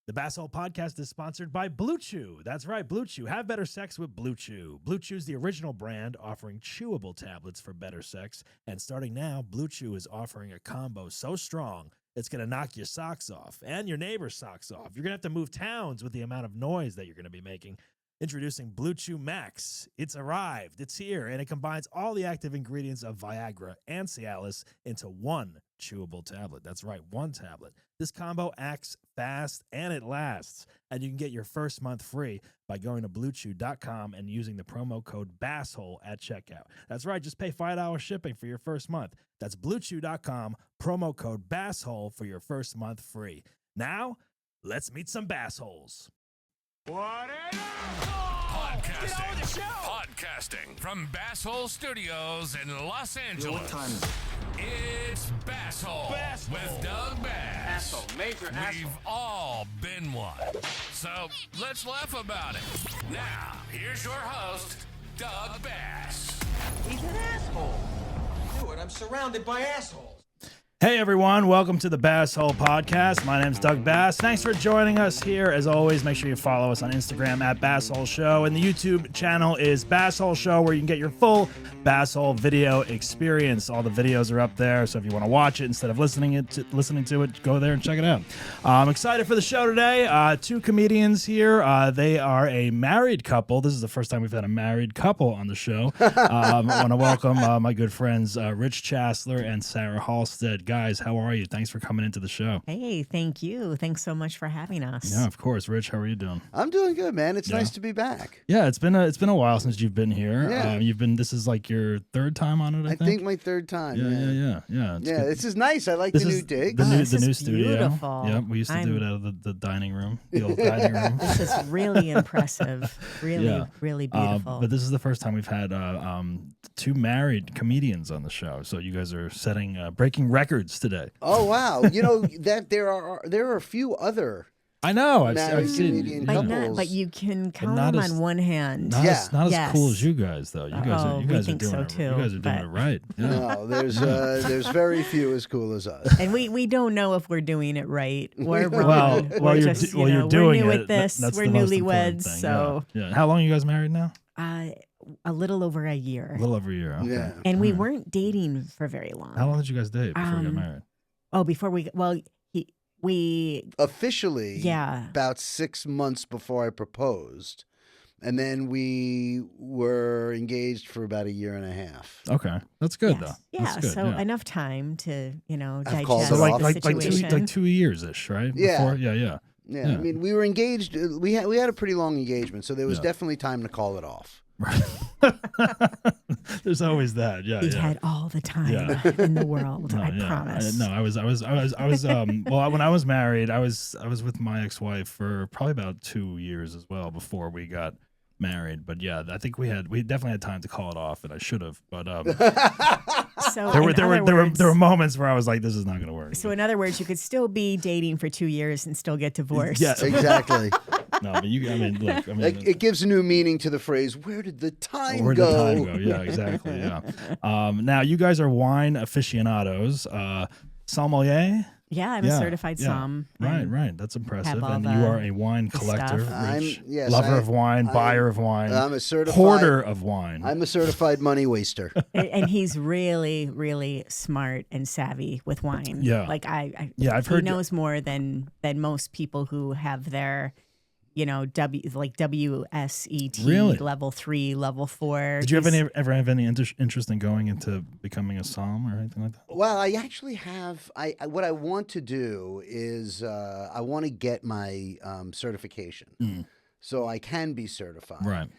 The Basshole Podcast is sponsored by BlueChew. That's right, BlueChew. Have better sex with BlueChew. BlueChew is the original brand offering chewable tablets for better sex. And starting now, BlueChew is offering a combo so strong, it's going to knock your socks off and your neighbor's socks off. You're going to have to move towns with the amount of noise that you're going to be making. Introducing BlueChew Max. It's arrived, it's here, and it combines all the active ingredients of Viagra and Cialis into one chewable tablet. That's right, one tablet. This combo acts fast and it lasts. And you can get your first month free by going to BlueChew.com and using the promo code BASSHOLE at checkout. That's right, just pay $5 shipping for your first month. That's BlueChew.com, promo code BASSHOLE for your first month free. Now, let's meet some bassholes. What is Podcasting from Basshole Studios in Los Angeles. What time is it? It's Basshole with Doug Bass. Asshole, major We've asshole. all been one. So let's laugh about it. Now, here's your host, Doug Bass. He's an asshole. Stewart, I'm surrounded by assholes. Hey everyone, welcome to the Basshole Podcast. My name's Doug Bass. Thanks for joining us here. As always, make sure you follow us on Instagram at Basshole Show. And the YouTube channel is Basshole Show, where you can get your full Basshole video experience. All the videos are up there, so if you want to watch it instead of listening to it, go there and check it out. I'm excited for the show today. Two comedians here. They are a married couple. This is the first time we've had a married couple on the show. I want to welcome my good friends Rich Chasler and Sarah Halstead. Guys, how are you? Thanks for coming into the show. Hey, thank you. Thanks so much for having us. Yeah, of course. Rich, how are you doing? I'm doing good, man. It's nice to be back. Yeah, it's been a while since you've been here. Yeah. This is like your third time on it, I think my third time. Yeah. Yeah, this is nice. I like This the is new dig. The This new is studio. beautiful. Yep, we used to do it out of the dining room, the old dining room. This is really impressive. Really, Yeah. really beautiful. But this is the first time we've had two married comedians on the show. So you guys are breaking records today. Oh wow! You know that there are a few other I know. I've married seen. comedian but, couples. but you can count not them as- on one hand. Not Yeah. as Yes. cool as you guys, though. You guys Oh, are we doing think so, it. too, You guys are doing but- it right. Yeah. No, there's very few as cool as us. And we don't know if we're doing it right or Well, wrong. While We're you're just, while you're we're doing new it, at this. that's We're the most important newlyweds, thing. so Yeah. How long are you guys married now? a little over a year. A little over a year. Okay. Yeah. And we All right. weren't dating for very long. How long did you guys date before you got married? Oh, before we Officially, Yeah. about 6 months before I proposed, and then we were engaged for about a year and a half. Okay, that's good yes. though. Yeah, That's good, so yeah. enough time to, I've called digest it So off. the like situation. 2 years ish, right? Yeah. Before? Yeah. Yeah, Yeah. I mean, we were engaged. We had a pretty long engagement, so there was Yeah. definitely time to call it off. There's always that. Yeah. We yeah. had all the time Yeah. in the world. No, I yeah. promise. I was well, when I was married, I was with my ex-wife for probably about 2 years as well before we got married. But yeah, I think we definitely had time to call it off, and I should have. But So there in were moments where I was like, this is not going to work. So in other words, you could still be dating for 2 years and still get divorced. Yeah. Exactly. No, but look, Like, it gives a new meaning to the phrase, where did the time where'd go? the time go? Yeah, exactly. Yeah. Now you guys are wine aficionados, sommelier. Yeah, I'm a certified somm. and Right. That's impressive. all And the- you are a wine the collector, stuff. Rich, Yes, lover of wine, buyer of wine, I'm a certified hoarder of wine. I'm a certified money waster. And he's really, really smart and savvy with wine. Yeah. Like I've heard he knows more than most people who have their, WSET Really? level 3, level 4. Did you ever have any interest in going into becoming a somm or anything like that? Well, I actually have. What I want to do is I want to get my certification, so I can be certified. Right.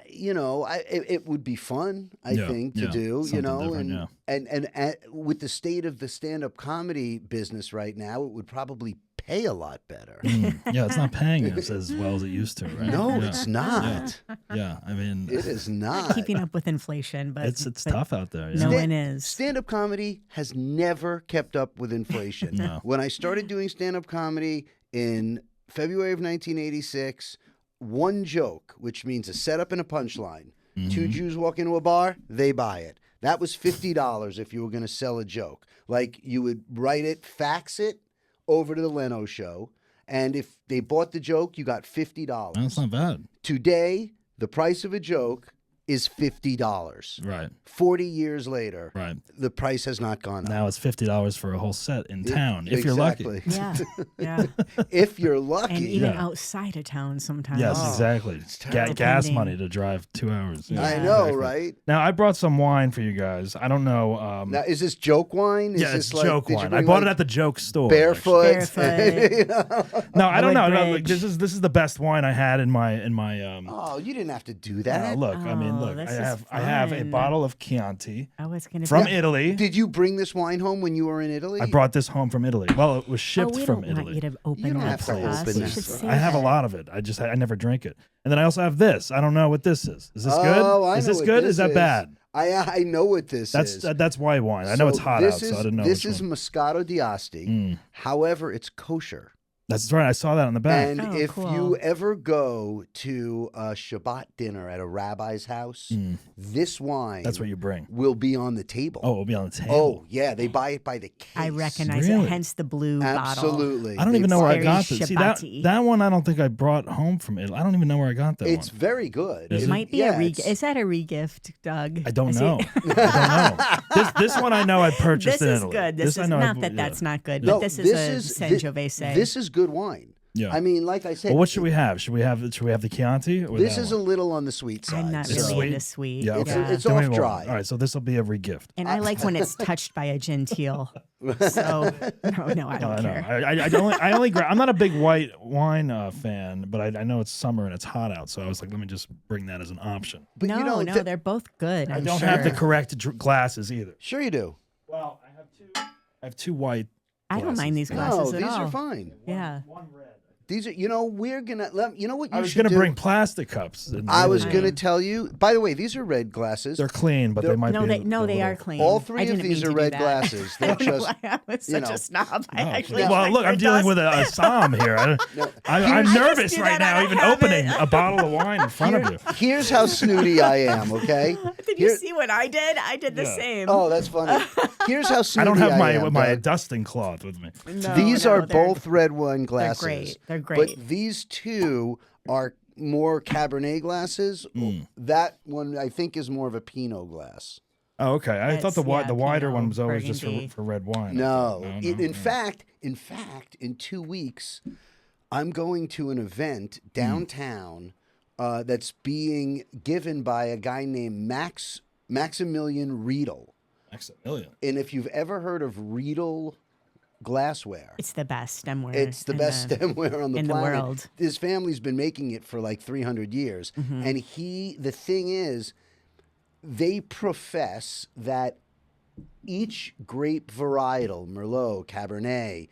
It would be fun. I Yeah, think to yeah. do. Something different, and with the state of the stand-up comedy business right now, it would probably pay a lot better. Yeah, it's not paying us as well as it used to, right? No, Yeah. it's not. Yeah, I mean, It is not. keeping up with inflation, but it's but tough out there. Yeah. No one is. Stand-up comedy has never kept up with inflation. No. When I started doing stand-up comedy in February of 1986, one joke, which means a setup and a punchline. Mm-hmm. Two Jews walk into a bar, they buy it. That was $50 if you were going to sell a joke. Like, you would write it, fax it over to the Leno show, And if they bought the joke, you got $50. That's not bad. Today, the price of a joke is $50. Right. 40 years later, Right. the price has not gone up. Now it's $50 for a whole set in town, if you're lucky. Yeah, yeah. If you're lucky. And even Yeah. outside of town sometimes. Yes, Oh, exactly. it's terrible. Gas Depending. money to drive 2 hours. Yeah. I know, Exactly. right? Now, I brought some wine for you guys. I don't know. Now, is this joke wine? Is Yeah, this it's like, joke did you wine. I bring, bought it like, at the joke store. barefoot. Barefoot. You know? No, I don't know. No, Woodbridge. this is the best wine I had in my Oh, you didn't have to do that. look, I mean, Oh, look. this I is have a fun. bottle of Chianti Oh, it's gonna from be. Italy. Did you bring this wine home when you were in Italy? I brought this home from Italy. Well, it was Oh, shipped we from don't want Italy. you to open You don't that have to for us. open You this. should save I have a it. lot of it. I never drink it. And then I also have this. I don't know what this is. Is this Oh, good? I Is know this what good? this Is that bad? I know what this is. That's white wine. I know it's hot out, so I didn't know. This which is one. Moscato d'Asti. However, it's kosher. That's right. I saw that on the back. And Oh, if cool. you ever go to a Shabbat dinner at a rabbi's house, this wine That's what you bring. will be on the table. Oh, it'll be on the table. Oh, yeah. They buy it by the case. I recognize Really? it, hence the blue bottle. Absolutely. I don't even know where I very got this. See, Shabbat-y. that one I don't think I brought home from Italy. I don't even know where I got that It's one. very good. Is It it? might be Yeah, a re. it's- Is that a regift, Doug? I don't see- know. I don't know. This one I know I purchased This in is Italy. good. This I is know not I, that yeah. that's not good, No, but this is a Sangiovese. This is good wine. Yeah. I mean, like I said, Well, what should we have? Should we have the Chianti? Or this that is one? a little on the sweet side. I'm not Is it really sweet? into sweet. Yeah, It's- okay. it's Then we off won't. dry. All right, so this will be a regift. And I like when it's touched by a genteel. So no, I don't care. I only I'm not a big white wine fan, but I know it's summer and it's hot out, so I was like, let me just bring that as an option. But no, you know, no, they're both good. I I'm don't sure. have the correct glasses either. sure you do. Well, I have two white. I don't mind these No, glasses these at all. are fine. Yeah. These are, we're gonna. You know what you I was should gonna do? bring plastic cups. and I was really- gonna tell you. By the way, these are red glasses. They're clean, but They're- they might No, be. they a are little- clean. All I three of didn't these mean are to do red that. glasses. I They're don't know just, why I was you such know. a snob. I Oh, actually well, like look, their I'm dealing dust. with a Somm here. I'm I just nervous do right that now, out of even habit. opening a bottle of wine in front of you. Here's how snooty I am. Okay. Did you Here- see what I did? I did the Yeah. same. Oh, that's funny. Here's how snooty I don't have my am, my Doug. dusting cloth with me. No, These no, are they're- both red wine glasses. great. They're But great. these two are more Cabernet glasses. That one I think is more of a Pinot glass. Oh, okay. I thought the That's- yeah, wider Pinot, one was always just Burgundy. for red wine. No. No, In fact, in 2 weeks, I'm going to an event downtown that's being given by a guy named Maximilian Riedel. Maximilian. And if you've ever heard of Riedel glassware, It's the best stemware. it's the in best stemware on the in the planet. world. His family's been making it for like 300 years. Mm-hmm. And the thing is, they profess that each grape varietal, Merlot, Cabernet,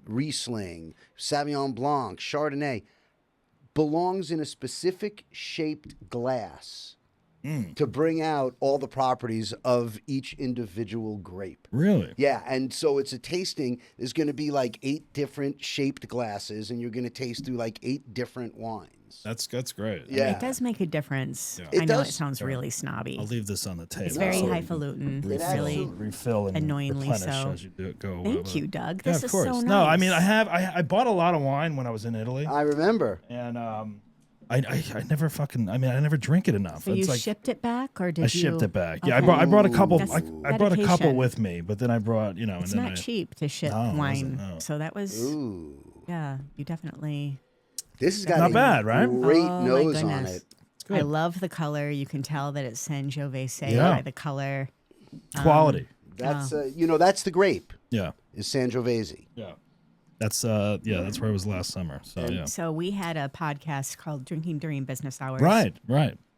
Riesling, Sauvignon Blanc, Chardonnay, belongs in a specific shaped glass to bring out all the properties of each individual grape. Really? Yeah, and so it's a tasting. There's going to be like 8 different shaped glasses, and you're going to taste through like 8 different wines. That's great. Yeah. It does make a difference. Yeah. It I know does. it sounds really snobby. I'll leave this on the table. It's very so highfalutin. refill, It's really refill and annoyingly replenish so. as you do it. Go. Thank you, Doug. Yeah, This of is course. so nice. No, I mean I bought a lot of wine when I was in Italy, I remember. and I never I never drink it enough. So it's you like shipped it back, or did I you? shipped it back. Yeah, Okay. I brought a couple. That's I brought a couple dedication. with me, but then I brought and It's then not cheap to ship No, it wasn't, wine. no. So that was, Ooh. yeah, you definitely. This has got Not a bad, right? great Oh, my nose on goodness. it. I love the color. You can tell that it's Sangiovese Yeah. by the color. quality. That's that's the grape Yeah, is Sangiovese. yeah. That's that's where I was last summer. So yeah. So we had a podcast called Drinking During Business Hours. Right.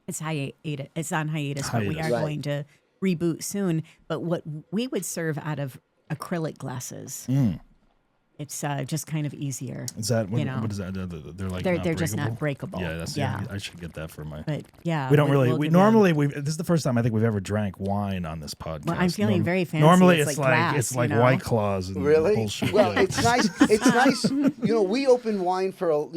It's hiatus. It's on hiatus, but we Hiatus. are Right. going to reboot soon. But what we would serve out of acrylic glasses. It's just kind of easier. Is that what, You know. what is that? They're like They're just not breakable. Yeah, that's Yeah. I should get that for my. But yeah, We don't really. we'll We give you- normally this is the first time I think we've ever drank wine on this podcast. Well, I'm feeling very fancy. Normally It's it's like glass, it's you like know? White Claws and Really? bullshit. Well, Yeah. it's nice. It's nice. We open wine for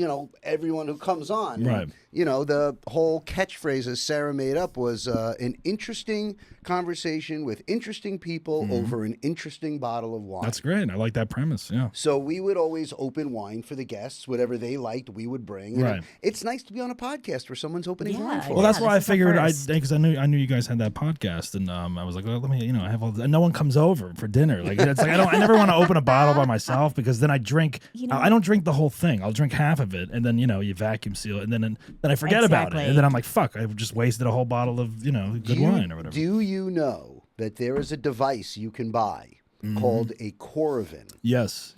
everyone who comes on. And Right. the whole catchphrase as Sarah made up was an interesting conversation with interesting people over an interesting bottle of wine. That's great. I like that premise. Yeah. So we would always open wine for the guests. Whatever they liked, we would bring. And Right. It's nice to be on a podcast where someone's opening wine for Well, us. that's why I this is a figured first. because I knew you guys had that podcast, and I was like, well, let me, I have all. And no one comes over for dinner. Like it's like I never want to open a bottle by myself because then I drink. I don't drink the whole thing. I'll drink half of it, and then you vacuum seal it, and then I forget about it, Exactly. and then I'm like, fuck, I've just wasted a whole bottle of good wine or whatever. Do you know that there is a device you can buy called a Corvin? Yes.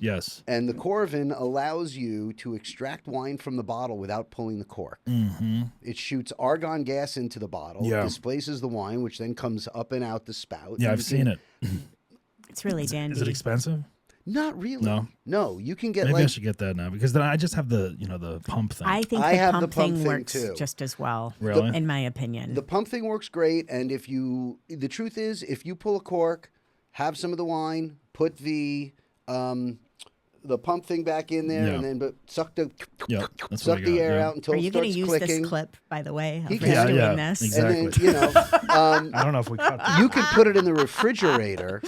And the Corvin allows you to extract wine from the bottle without pulling the cork. It shoots argon gas into the bottle, displaces the wine, which then comes up and out the spout. Yeah, And I've you seen can- it. It's really dandy. Is it expensive? Not really. No? You can get Maybe I like should get that now because then I just have the the pump thing. I think I the have the pump pump thing thing, works too. just as well, Really? in my opinion. the pump thing works great. And the truth is, if you pull a cork, have some of the wine, put the pump thing back in there, and then suck the Yep, that's what I the got, air yeah. out until Are it you starts going to use clicking. this clip, by the way, of He us can. doing Yeah, this? exactly. And then, I don't know if we cut that. you can put it in the refrigerator.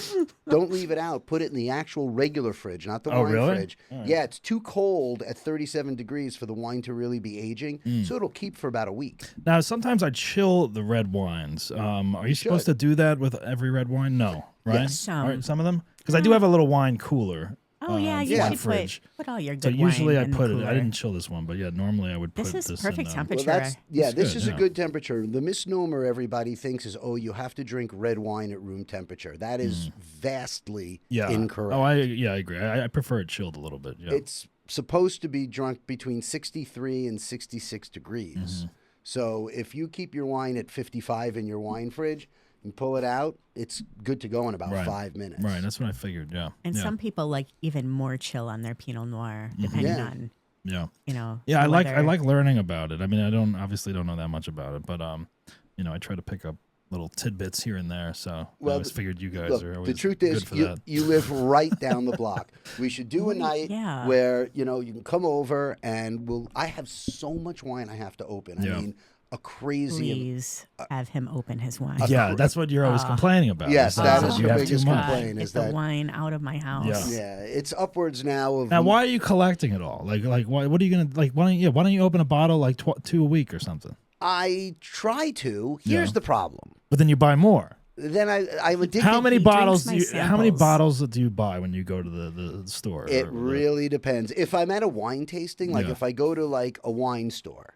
Don't leave it out. Put it in the actual regular fridge, not the Oh, wine really? fridge. Yeah, it's too cold at 37 degrees for the wine to really be aging, so it'll keep for about a week. Now, sometimes I chill the red wines. Are you supposed to do that with every red wine? No, right? Yes. Some of them? Because I do have a little wine cooler. Oh, yeah, you yeah. should fridge. put all your So good usually wine I in the put it. I cooler. didn't chill this one, but yeah, normally I would put This this is perfect in, temperature. Well, this That's is good, a yeah. good temperature. The misnomer everybody thinks is, you have to drink red wine at room temperature. That is vastly incorrect. Oh, I agree. I prefer it chilled a little bit. Yeah. It's supposed to be drunk between 63 and 66 degrees. So if you keep your wine at 55 in your wine fridge and pull it out, it's good to go in about 5 minutes. Right, that's what I figured. Yeah. And yeah. some people like even more chill on their Pinot Noir, depending Yeah. on, Yeah. the Yeah, I weather. like learning about it. I mean, I obviously don't know that much about it, but I try to pick up little tidbits here and there. So I always figured you guys Look, are always the truth good is, for you, that. you live right down the block. We should do a night yeah. where you can come over and I have so much wine I have to open. Yeah. I mean, a crazy. Please have him open his wine. Yeah, that's what you're always complaining about. Yes, is that that is you the have too biggest much. complaint. Get Is the that wine out of my house. Yeah. yeah, it's upwards now of Now, why are you collecting it all? Like, what are you gonna like? Why don't you open a bottle like 2 a week or something? I try to. Here's the problem. But then you buy more. Then I'm addicted. How many He bottles? drinks my How many samples. bottles do you buy when you go to the store? It or really depends. If I'm at a wine tasting, like Yeah. if I go to like a wine store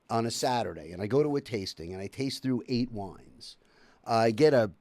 on a Saturday and I go to a tasting and I taste through 8 wines, I get a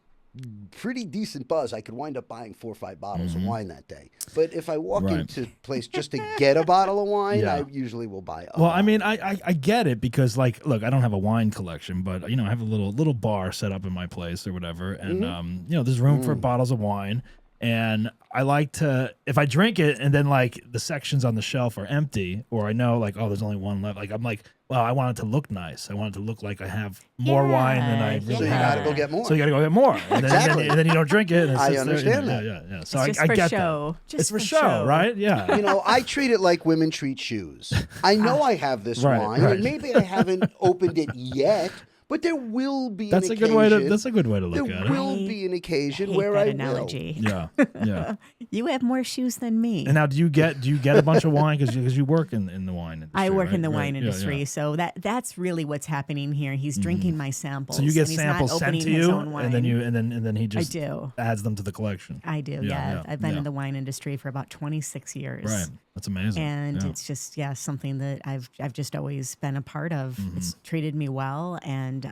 pretty decent buzz. I could wind up buying 4 or 5 bottles of wine that day. But if I walk Right. into a place just to get a bottle of wine, Yeah. I usually will buy a Well, I bottle. mean, I get it because look, I don't have a wine collection, but I have a little bar set up in my place or whatever, and there's room for bottles of wine, and I like to if I drink it and then like the sections on the shelf are empty, or I know like there's only one left, like I'm like, well, I want it to look nice. I want it to look like I have more wine than I Yeah, really So you have. got to go get more. So you got to go get more, and Exactly. then you don't drink it. And it I sits there, understand that. Yeah. So It's just I for get show. that. Just It's for for show, show. right? Yeah. I treat it like women treat shoes. I know I have this Right, wine, right. and maybe I haven't opened it yet, but there will be That's an a good way to. occasion- That's a good way to look There at it. will be an occasion Hate where that I analogy. Yeah. You have more shoes than me. And now, do you get a bunch of wine because you work in the wine industry? I work right? in the Right. wine Yeah, industry, yeah. so that's really what's happening here. He's drinking my samples. So you get and he's not samples sent opening to his you, own wine. and then he just do. adds them to the collection. I do, Yeah, yeah. yeah, I've been yeah. in the wine industry for about 26 years. Right, that's amazing. And yeah. it's just something that I've just always been a part of. Mm-hmm. It's treated me well, and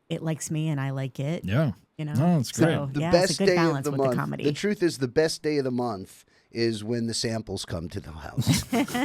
it likes me, and I like it. yeah. No, it's great. So, The yeah, best it's a good day of balance the with month. the comedy. The truth is, the best day of the month is when the samples come to the house,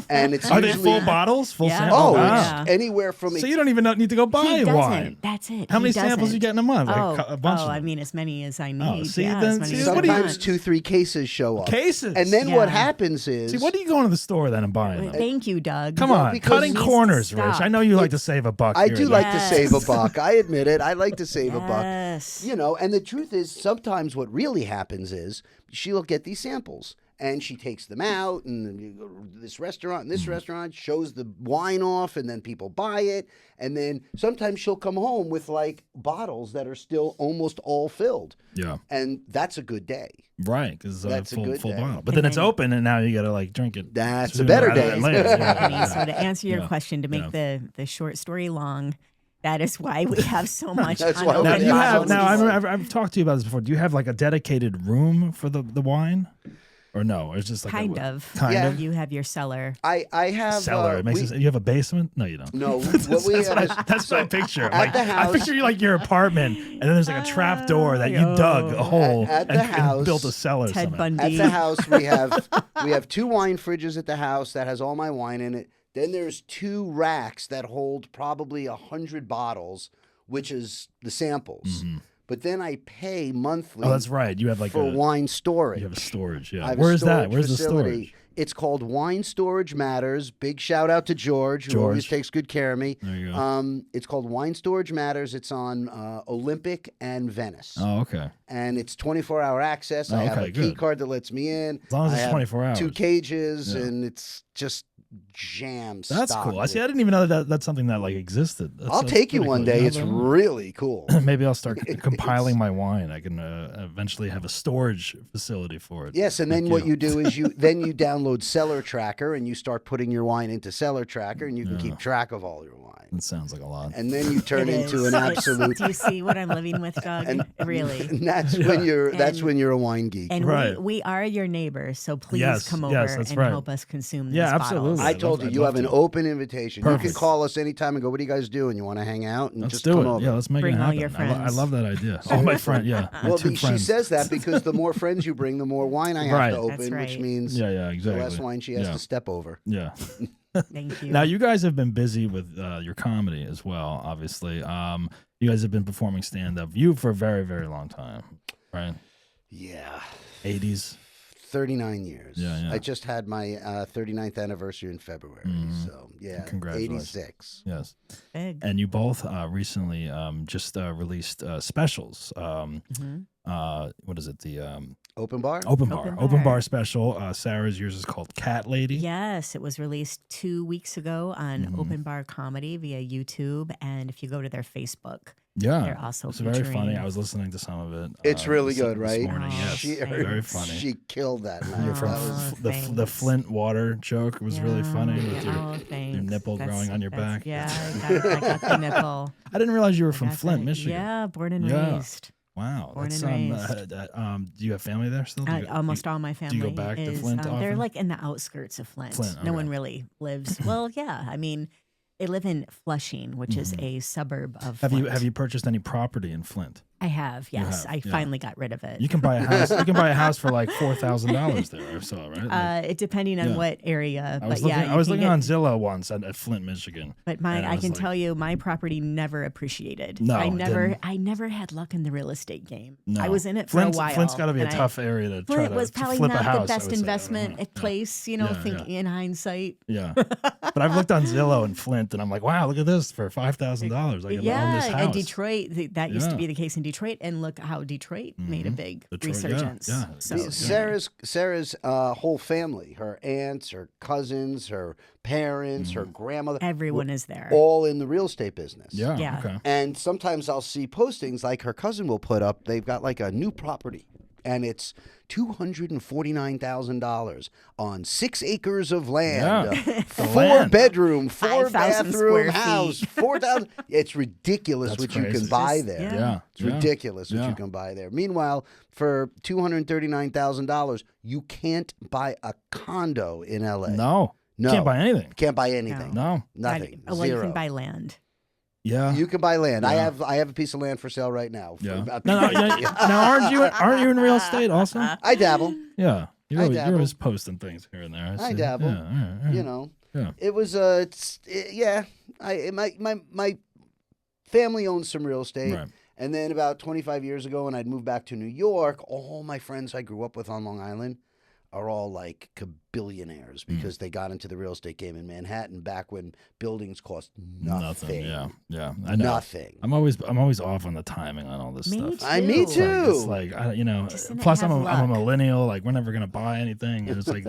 and it's Are they usually full bottles? Full Yeah. samples? oh, wow. it's anywhere from So you don't even need to go buy he doesn't. wine. That's it. How He many samples you doesn't. get in a month? Like Oh, a bunch of I them. mean, as many as I need. see, yeah, then- as many see, as I what do you- sometimes want. 2-3 cases show up. Cases. And then what Yeah. happens is See, what are you going to the store then and buying them? Thank you, Doug. Come Well, on, because cutting it needs to corners, Rich. stop. I know you like to save a buck. I here do and like there. to save a Yes. buck. I admit it. I like to save a buck. Yes. And the truth is, sometimes what really happens is she'll get these samples, And she takes them out, and you go to this restaurant, and this restaurant, shows the wine off, and then people buy it. And then sometimes she'll come home with like bottles that are still almost all filled. Yeah. And that's a good day. Right, because That's a full, good full day. bottle. But then it's open, and now you got to like drink it. That's a sooner better rather day. than later. I mean, Yeah. so to answer your Yeah. question, to make Yeah. the short story long, that is why we have so much That's why we unopened Now you have. bottles. Now I've talked to you about this before. Do you have like a dedicated room for the wine, or no? Or it's just like Kind of. Kind Yeah. of You have your cellar. I have cellar. It makes we- sense. You have a basement? No, you don't. No, what we have is That's what I picture. at Like, the I house- picture you like your apartment, and then there's like a trap door that you dug a hole At the and house, built a cellar. Ted somehow. Bundy. At the house, we have 2 wine fridges at the house that has all my wine in it. Then there's 2 racks that hold probably 100 bottles, which is the samples. But then I pay monthly. Oh, that's right. You have like for a wine storage. You have a storage. Yeah. I have a Where's that? storage Where's the facility. storage? It's called Wine Storage Matters. Big shout out to George, who always George. takes good care of me. There you go. It's called Wine Storage Matters. It's on Olympic and Venice. Oh, okay. And it's 24-hour access. Oh, I have okay, a key good. card that lets me in. As long as I it's have 24 hours. 2 cages, Yeah. and it's just jam That's stocked cool. I with- see. I didn't even know that that's something that like existed. I'll take you pretty one cool. day. Yeah, It's but- really cool. Maybe I'll start compiling my wine. I can eventually have a storage facility for it. Yes, and then Like what you do is you download Cellar Tracker, and you start putting your wine into Cellar Tracker, and you can keep track of all your wine. It sounds like a lot. And then you turn It into is. an It's- absolute. Do you see what I'm living with, Doug? Really. And that's when you're a wine geek. And Right. we are your neighbors, so please Yes, come yes, over that's and right. help us consume Yeah, these absolutely. bottles. I told you, I'd you love have an to. open invitation. You Perfect. can call us anytime and go, what are you guys doing? You want to hang out? And Let's just do come it. over. Yeah, let's make Bring it all happen. your I friends. love that idea. All my friends. Yeah, my Well, 2 she friends. says that because the more friends you bring, the more wine I have Right. to open, That's which right. means Yeah, exactly. the less wine she has Yeah. to step over. Yeah. Thank you. Now you guys have been busy with your comedy as well. Obviously, you guys have been performing stand up. You for a very, very long time, right? Yeah. 80s. 39 years. Yeah. I just had my 39th anniversary in February. So, yeah. Congratulations. 86. Yes. Big. And you both recently just released specials. What is it? The Open bar? Open Bar. Open Open Bar. Bar special. Sarah's, yours is called Cat Lady. Yes, it was released 2 weeks ago on Mm-hmm. Open Bar Comedy via YouTube. And if you go to their Facebook, Yeah. they're also It's very funny. featuring- I was listening to some of it. It's really this- good, this right? morning. Oh, Yes. She, Very funny. She killed that night. You're from That was- the thanks. Flint water joke was really funny with your thanks. nipple growing on your That's- back. Yeah, I got the nipple. I didn't realize you were from I got Flint, that. Michigan. Yeah, born and Yeah. raised. Wow. Born That's, and raised. do you have family there still? Do you- Almost all my family go back to is. Flint They're often? like in the outskirts of Flint. Flint, No okay. one really lives. Well, yeah. I mean, they live in Flushing, which is a suburb of. Have Flint. you purchased any property in Flint? I have. Yes, have, I yeah. finally got rid of it. You can buy a house. You can buy a house for like $4,000 there or so, right? Like, It depending on Yeah. what area, I was but yeah, looking. I you was can looking get- on Zillow once at Flint, Michigan. But and I was can like, tell you, my property never appreciated. No, I it never, didn't. I never had luck in the real estate game. No. I was in it for Flint's, a while. Flint's got to be a and tough area to try Flint to was probably flip a not house. the I best would say. investment Yeah. place, you know, thinking in hindsight. Yeah, but I've looked on Zillow in Flint, and I'm like, wow, look at this for $5,000. I can own this Yeah, house. and Detroit, that used to Yeah. be the case in Detroit, and look how Detroit made a big Detroit, yeah, resurgence. yeah. So, Yeah. Sarah's whole family, her aunts, her cousins, her parents, her grandmother, everyone is there. all in the real estate business. Yeah. Yeah. Okay. And sometimes I'll see postings like her cousin will put up, they've got like a new property and it's $249,000 on 6 acres of land, Yeah. four land. bedroom, 4 5,000 bathroom square house, feet. 4,000. It's ridiculous That's what you crazy. can buy Just- there. yeah. Yeah. It's ridiculous what Yeah. you can buy there. Meanwhile, for $239,000, you can't buy a condo in LA. No. No. Can't buy anything. Can't buy anything. No. Nothing. Well, Zero. you can buy land. Yeah. You can buy land. I Yeah. have a piece of land for sale right now. for Yeah. about- No, now aren't you in real estate also? I dabble. Yeah. You're I always, dabble. you're always posting things here and there. I see. dabble. Yeah, all right, all right. You know, Yeah. it was yeah. My family owns some real estate, Right. and then about 25 years ago, when I'd moved back to New York, all my friends I grew up with on Long Island are all like billionaires because they got into the real estate game in Manhattan back when buildings cost nothing. Yeah. I know. Nothing. I'm always off on the timing on all this Me stuff. too. Me too. It's like Just didn't plus I'm have a luck. millennial. Like we're never gonna buy anything. And it's like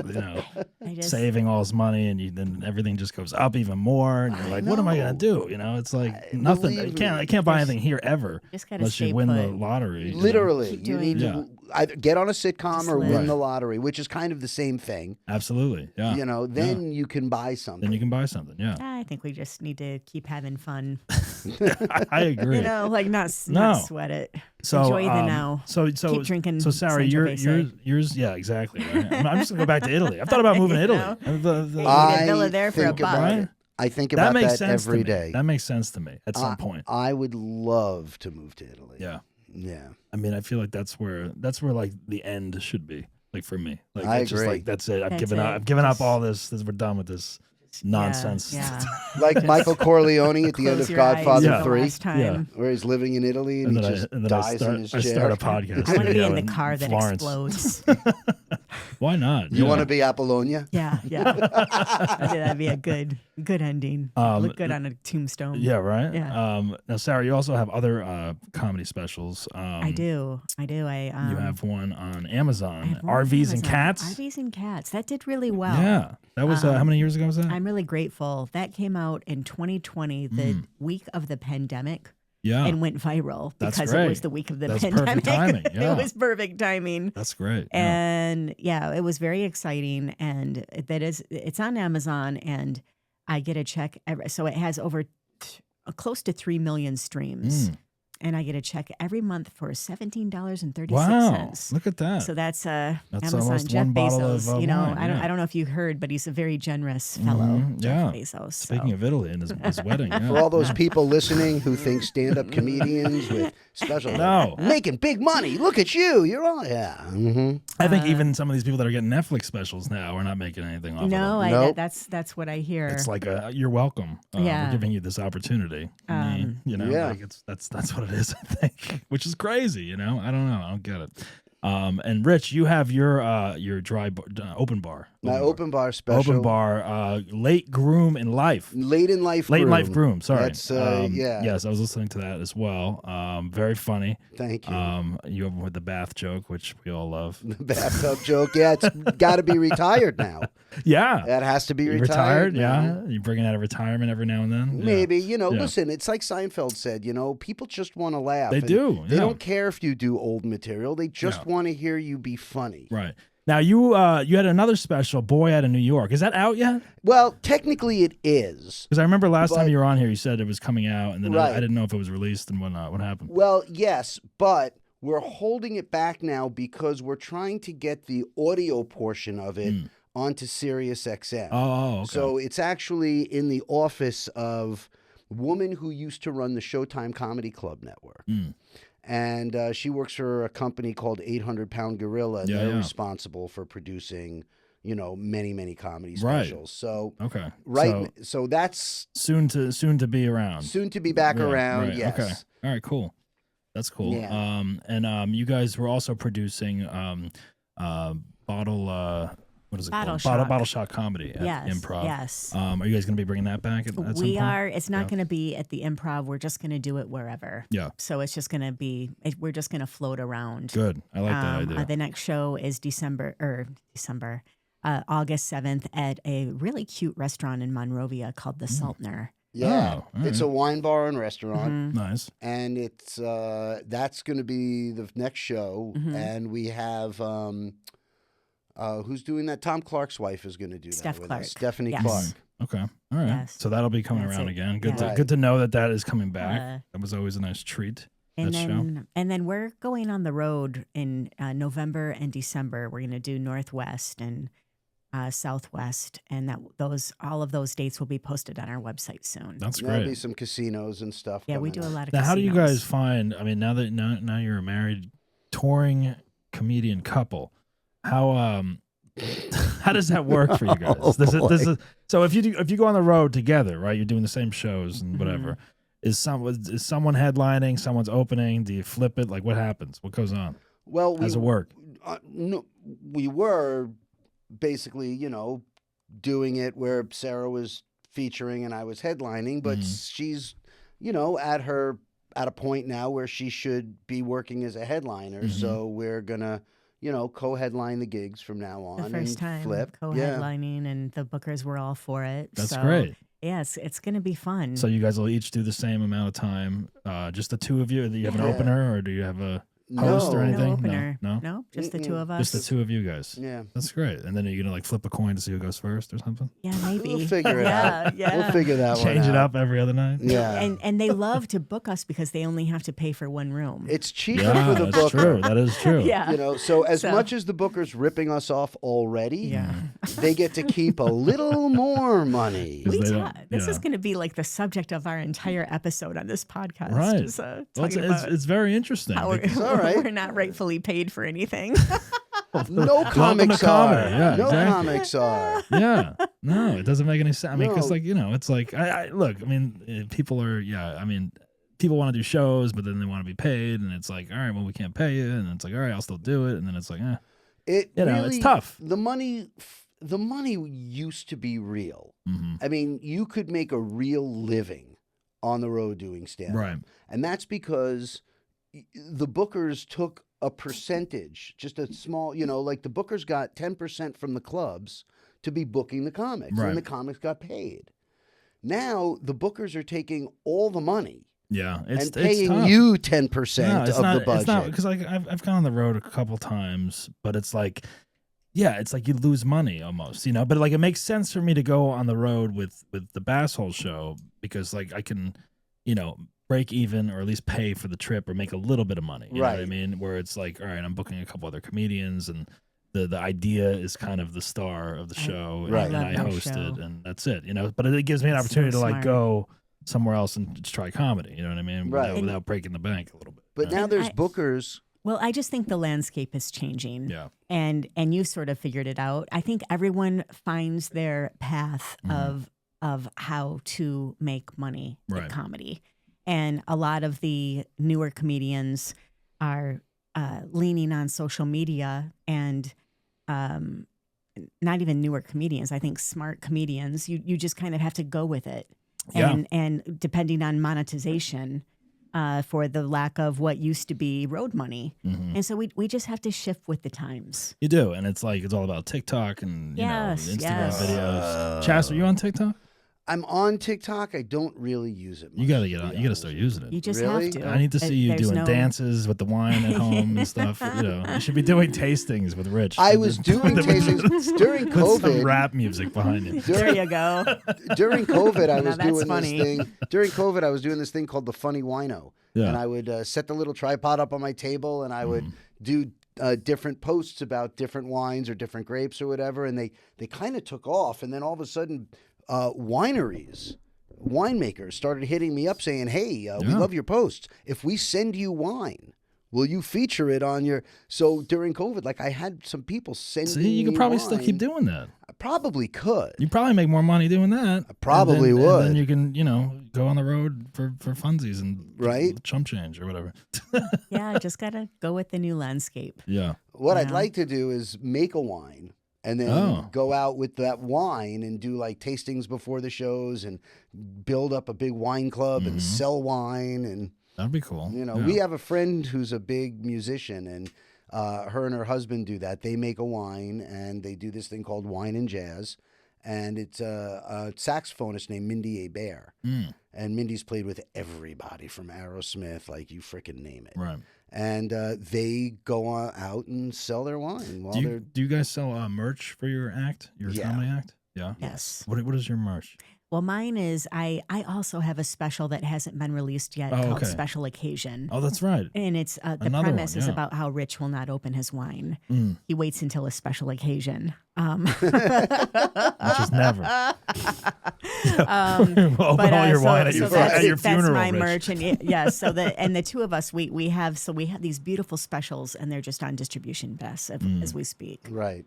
saving all this money, and then everything just goes up even more. And you're like, what am I gonna do? It's like nothing. I can't buy anything here ever Just gotta unless stay you win the put. lottery. Literally, Keep you need doing- to either get on a sitcom Just or live. win the lottery, which is kind of the same thing. Absolutely. Yeah. Then you can buy something. Then you can buy something. Yeah. I think we just need to keep having fun. I agree. Like not No. sweat it. So Enjoy the now. So Keep drinking So Sarah, Sangiovese. yours, yeah, exactly. Right? I'm just gonna go back to Italy. I've thought about moving to Italy. know? The- the- Hey, get a villa there for a think about buck. it. I think that about makes that sense every to me. day. That makes sense to me at some point. I would love to move to Italy. Yeah. Yeah. I mean, I feel like that's where like the end should be. Like for me, like I it's just agree. like that's it. I've That's given up. it. I've given up all this. We're done with this nonsense. Yeah. Like Michael Corleone at the end Close of your eyes Godfather Yeah. the 3, last time. where he's living in Italy and, he just dies in his I chair. start a podcast. I want to be yeah, in the car that Florence. explodes. Why not? You Yeah. want to be Apollonia? Yeah. I think that'd be a good ending. Look good on a tombstone. Yeah, right. Yeah. Now, Sarah, you also have other comedy specials. I do. I You have one on Amazon. I have one on RVs and Amazon. Cats. RVs and Cats. That did really well. Yeah, that was how many years ago was that? I'm really grateful. That came out in 2020, the week of the pandemic, yeah, and went viral That's because great. it was the week of the That's pandemic. perfect timing, yeah. It was perfect timing. that's great. Yeah. And yeah, it was very exciting. And it's on Amazon, and I get a check. So it has over close to 3 million streams. And I get a check every month for $17.36. Wow, look at that. So that's Amazon. almost Jeff one bottle Bezos. of, You know, wine, I yeah. don't know if you heard, but he's a very generous fellow. Yeah. Jeff Bezos. Speaking of Italy and his wedding, yeah. For all those people listening who think stand-up comedians with special making big money, look at you. You're all I think even some of these people that are getting Netflix specials now are not making anything off No, of it. Nope. that's what I hear. It's like you're welcome. Yeah. We're giving you this opportunity. Yeah. Like that's what it is. I think, which is crazy. I don't know. I don't get it. And Rich, you have your open bar. My open bar special. Open bar, late groom in life. Late in life Late groom. in life groom. Sorry. That's, yeah. Yes, I was listening to that as well. Very funny. Thank you. You have with the bath joke, which we all love. The bathtub joke. Yeah, it's got to be retired now. Yeah. That has to be You retired. yeah. You bring it out of retirement every now and then. Yeah. Maybe, Yeah. listen, it's like Seinfeld said, people just want to laugh. They And do, They yeah. don't care if you do old material. They just Yeah. want to hear you be funny. Right. Now you had another special, Boy Out of New York. Is that out yet? Well, technically it is. Because I remember last time But- you were on here, you said it was coming out, and then Right. I didn't know if it was released and whatnot. What happened? Well, yes, but we're holding it back now because we're trying to get the audio portion of it onto Sirius XM. Oh, okay. So it's actually in the office of a woman who used to run the Showtime Comedy Club network. And she works for a company called 800 Pound Gorilla, and Yeah, they're yeah. responsible for producing, many, many comedy Right. specials. So Okay. so that's Soon to be around. soon to be back Yeah, around. right, Yes. Okay. All right. Cool. That's cool. Yeah. And you guys were also producing bottle. What is it Bottle called? Shock. Bottle Shock Comedy at Yes, Improv. yes. Are you guys going to be bringing that back at some point? We are. It's not Yeah. going to be at the Improv. We're just going to do it wherever. Yeah. So it's just going to be. We're just going to float around. Good. I like that idea. The next show is August 7th at a really cute restaurant in Monrovia called the Saltner. Yeah. Oh, all It's a wine bar and restaurant. Nice. And it's that's going to be the next show. And we have who's doing that? Tom Clark's wife is going to do Steph that with Clark. us. Stephanie Yes. Clark. Okay. All right. Yes. So that'll be coming That's around it. again. Good. Yeah. Good to know that is coming back. Uh, That was always a nice treat. And that show. then we're going on the road in November and December. We're going to do Northwest and Southwest, and all of those dates will be posted on our website soon. That's There'll great. be some casinos and stuff. Yeah, we coming do a up. lot of. Now, how do you casinos. guys find? I mean, now you're a married touring comedian couple. How how does that work for you guys? So if you go on the road together, right? You're doing the same shows and whatever. Is someone headlining? Someone's opening? Do you flip it? Like what happens? What goes on? Well, How does it work? No, we were basically, doing it where Sarah was featuring and I was headlining, but she's, at a point now where she should be working as a headliner. So we're gonna, co-headline the gigs from now on. The first and time flip. co-headlining, and the bookers were all for it. That's so, great. Yeah, it's going to be fun. So you guys will each do the same amount of time. Just the two of you. Do you have an opener, or do you have a host or anything? No opener. No, just the two of us. Just the two of you guys. Yeah. That's great. And then are you gonna flip a coin to see who goes first or something? Yeah, maybe. We'll figure it out. Yeah. We'll figure that one out. Change it up every other night. Yeah. And they love to book us because they only have to pay for one room. It's cheaper Yeah, for the that's booker. true. That is true. Yeah. So as much as the booker's ripping us off already, Yeah. they get to keep a little more money. This is going to be like the subject of our entire episode on this podcast. Right. Just, Well, talking about it's very interesting. how because- all right. we're not rightfully paid for anything. No comics to are. comedy. Yeah, no exactly. comics are. Yeah, no, it doesn't make any sense. I mean, because No. it's like I look. I mean, people are. Yeah, I mean, people want to do shows, but then they want to be paid, and it's like, all right, well, we can't pay you, and it's like, all right, I'll still do it, and then it's like, It it's tough. The money used to be real. I mean, you could make a real living on the road doing stand-up. Right. And that's because the bookers took a percentage, just a small, like the bookers got 10% from the clubs to be booking the comics, Right. and the comics got paid. Now the bookers are taking all the money Yeah, and it's paying tough. you 10% of the budget. It's not because like I've gone on the road a couple times, but it's like, yeah, it's like you lose money almost, But like it makes sense for me to go on the road with the Basshole show because like I can, break even or at least pay for the trip or make a little bit of money. You know what I Right. mean? Where it's like, all right, I'm booking a couple other comedians and the idea is kind of the star of the show Right. and I love that host show. it and that's it, But it gives me an It's so opportunity to like smart. go somewhere else and just try comedy. You know what I mean? Right. Without breaking the bank a little bit. But now And there's I- bookers. Well, I just think the landscape is changing. Yeah. And you sort of figured it out. I think everyone finds their path of how to make money Right. with comedy. And a lot of the newer comedians are leaning on social media and not even newer comedians. I think smart comedians, you just kind of have to go with it. Yeah. And depending on monetization, for the lack of what used to be road money. And so we just have to shift with the times. You do, and it's like it's all about TikTok and Yes, Instagram yes. videos. Chasler, you on TikTok? I'm on TikTok. I don't really use it much. You gotta get to on. be You gotta honest start with using You it. just Really? have to. I need to see you There's doing no- dances with the wine at home and stuff. You should be doing tastings with Rich. I was doing tastings during with some COVID. rap music behind you. There you go. During COVID, I Now was that's doing funny. this thing. During COVID, I was doing this thing called the Funny Wino, Yeah. and I would set the little tripod up on my table, and I would do different posts about different wines or different grapes or whatever, and they kind of took off, and then all of a sudden, winemakers started hitting me up saying, "Hey, we Yeah. love your posts. If we send you wine, will you feature it on your?" So during COVID, like I had some people sending. See, you could me probably still keep wine. doing that. I probably could. You probably make more money doing that. I probably And would. then you can, go on the road for funsies and Right. chump change or whatever. Yeah, just gotta go with the new landscape. Yeah. What I'd Yeah. like to do is make a wine and then go out with that wine and do like tastings before the shows and build up a big wine club and sell wine. And, That'd be cool. Yeah. we have a friend who's a big musician and her and her husband do that. They make a wine and they do this thing called Wine and Jazz. And it's a saxophonist named Mindy A. Bear. And Mindy's played with everybody from Aerosmith, like you frickin' name it. Right. And they go out and sell their wine while Do they're. you guys sell merch for your act, your Yeah. comedy act? Yeah. Yes. What is your merch? Well, mine is I also have a special that hasn't been released yet called okay. Special Occasion. Oh, that's right. And it's the Another premise one, is yeah. about how Rich will not open his wine. Mm. He waits until a special occasion. Which is never. Um, Open but, all your so- wine at so your, that's, at your that's funeral. my Rich. merch, and the two of us we have these beautiful specials, and they're just on distribution best as we speak. Right,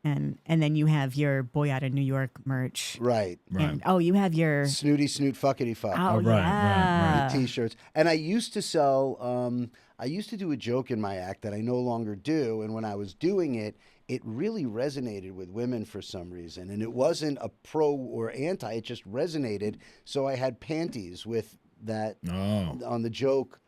And then you have your Boy Out of New York merch. right. And, you have your Snooty Snoot Fuckity Fuck. oh right, yeah. T-shirts. And I used to sell. I used to do a joke in my act that I no longer do. And when I was doing it, it really resonated with women for some reason. And it wasn't a pro or anti, it just resonated. So I had panties with that on the joke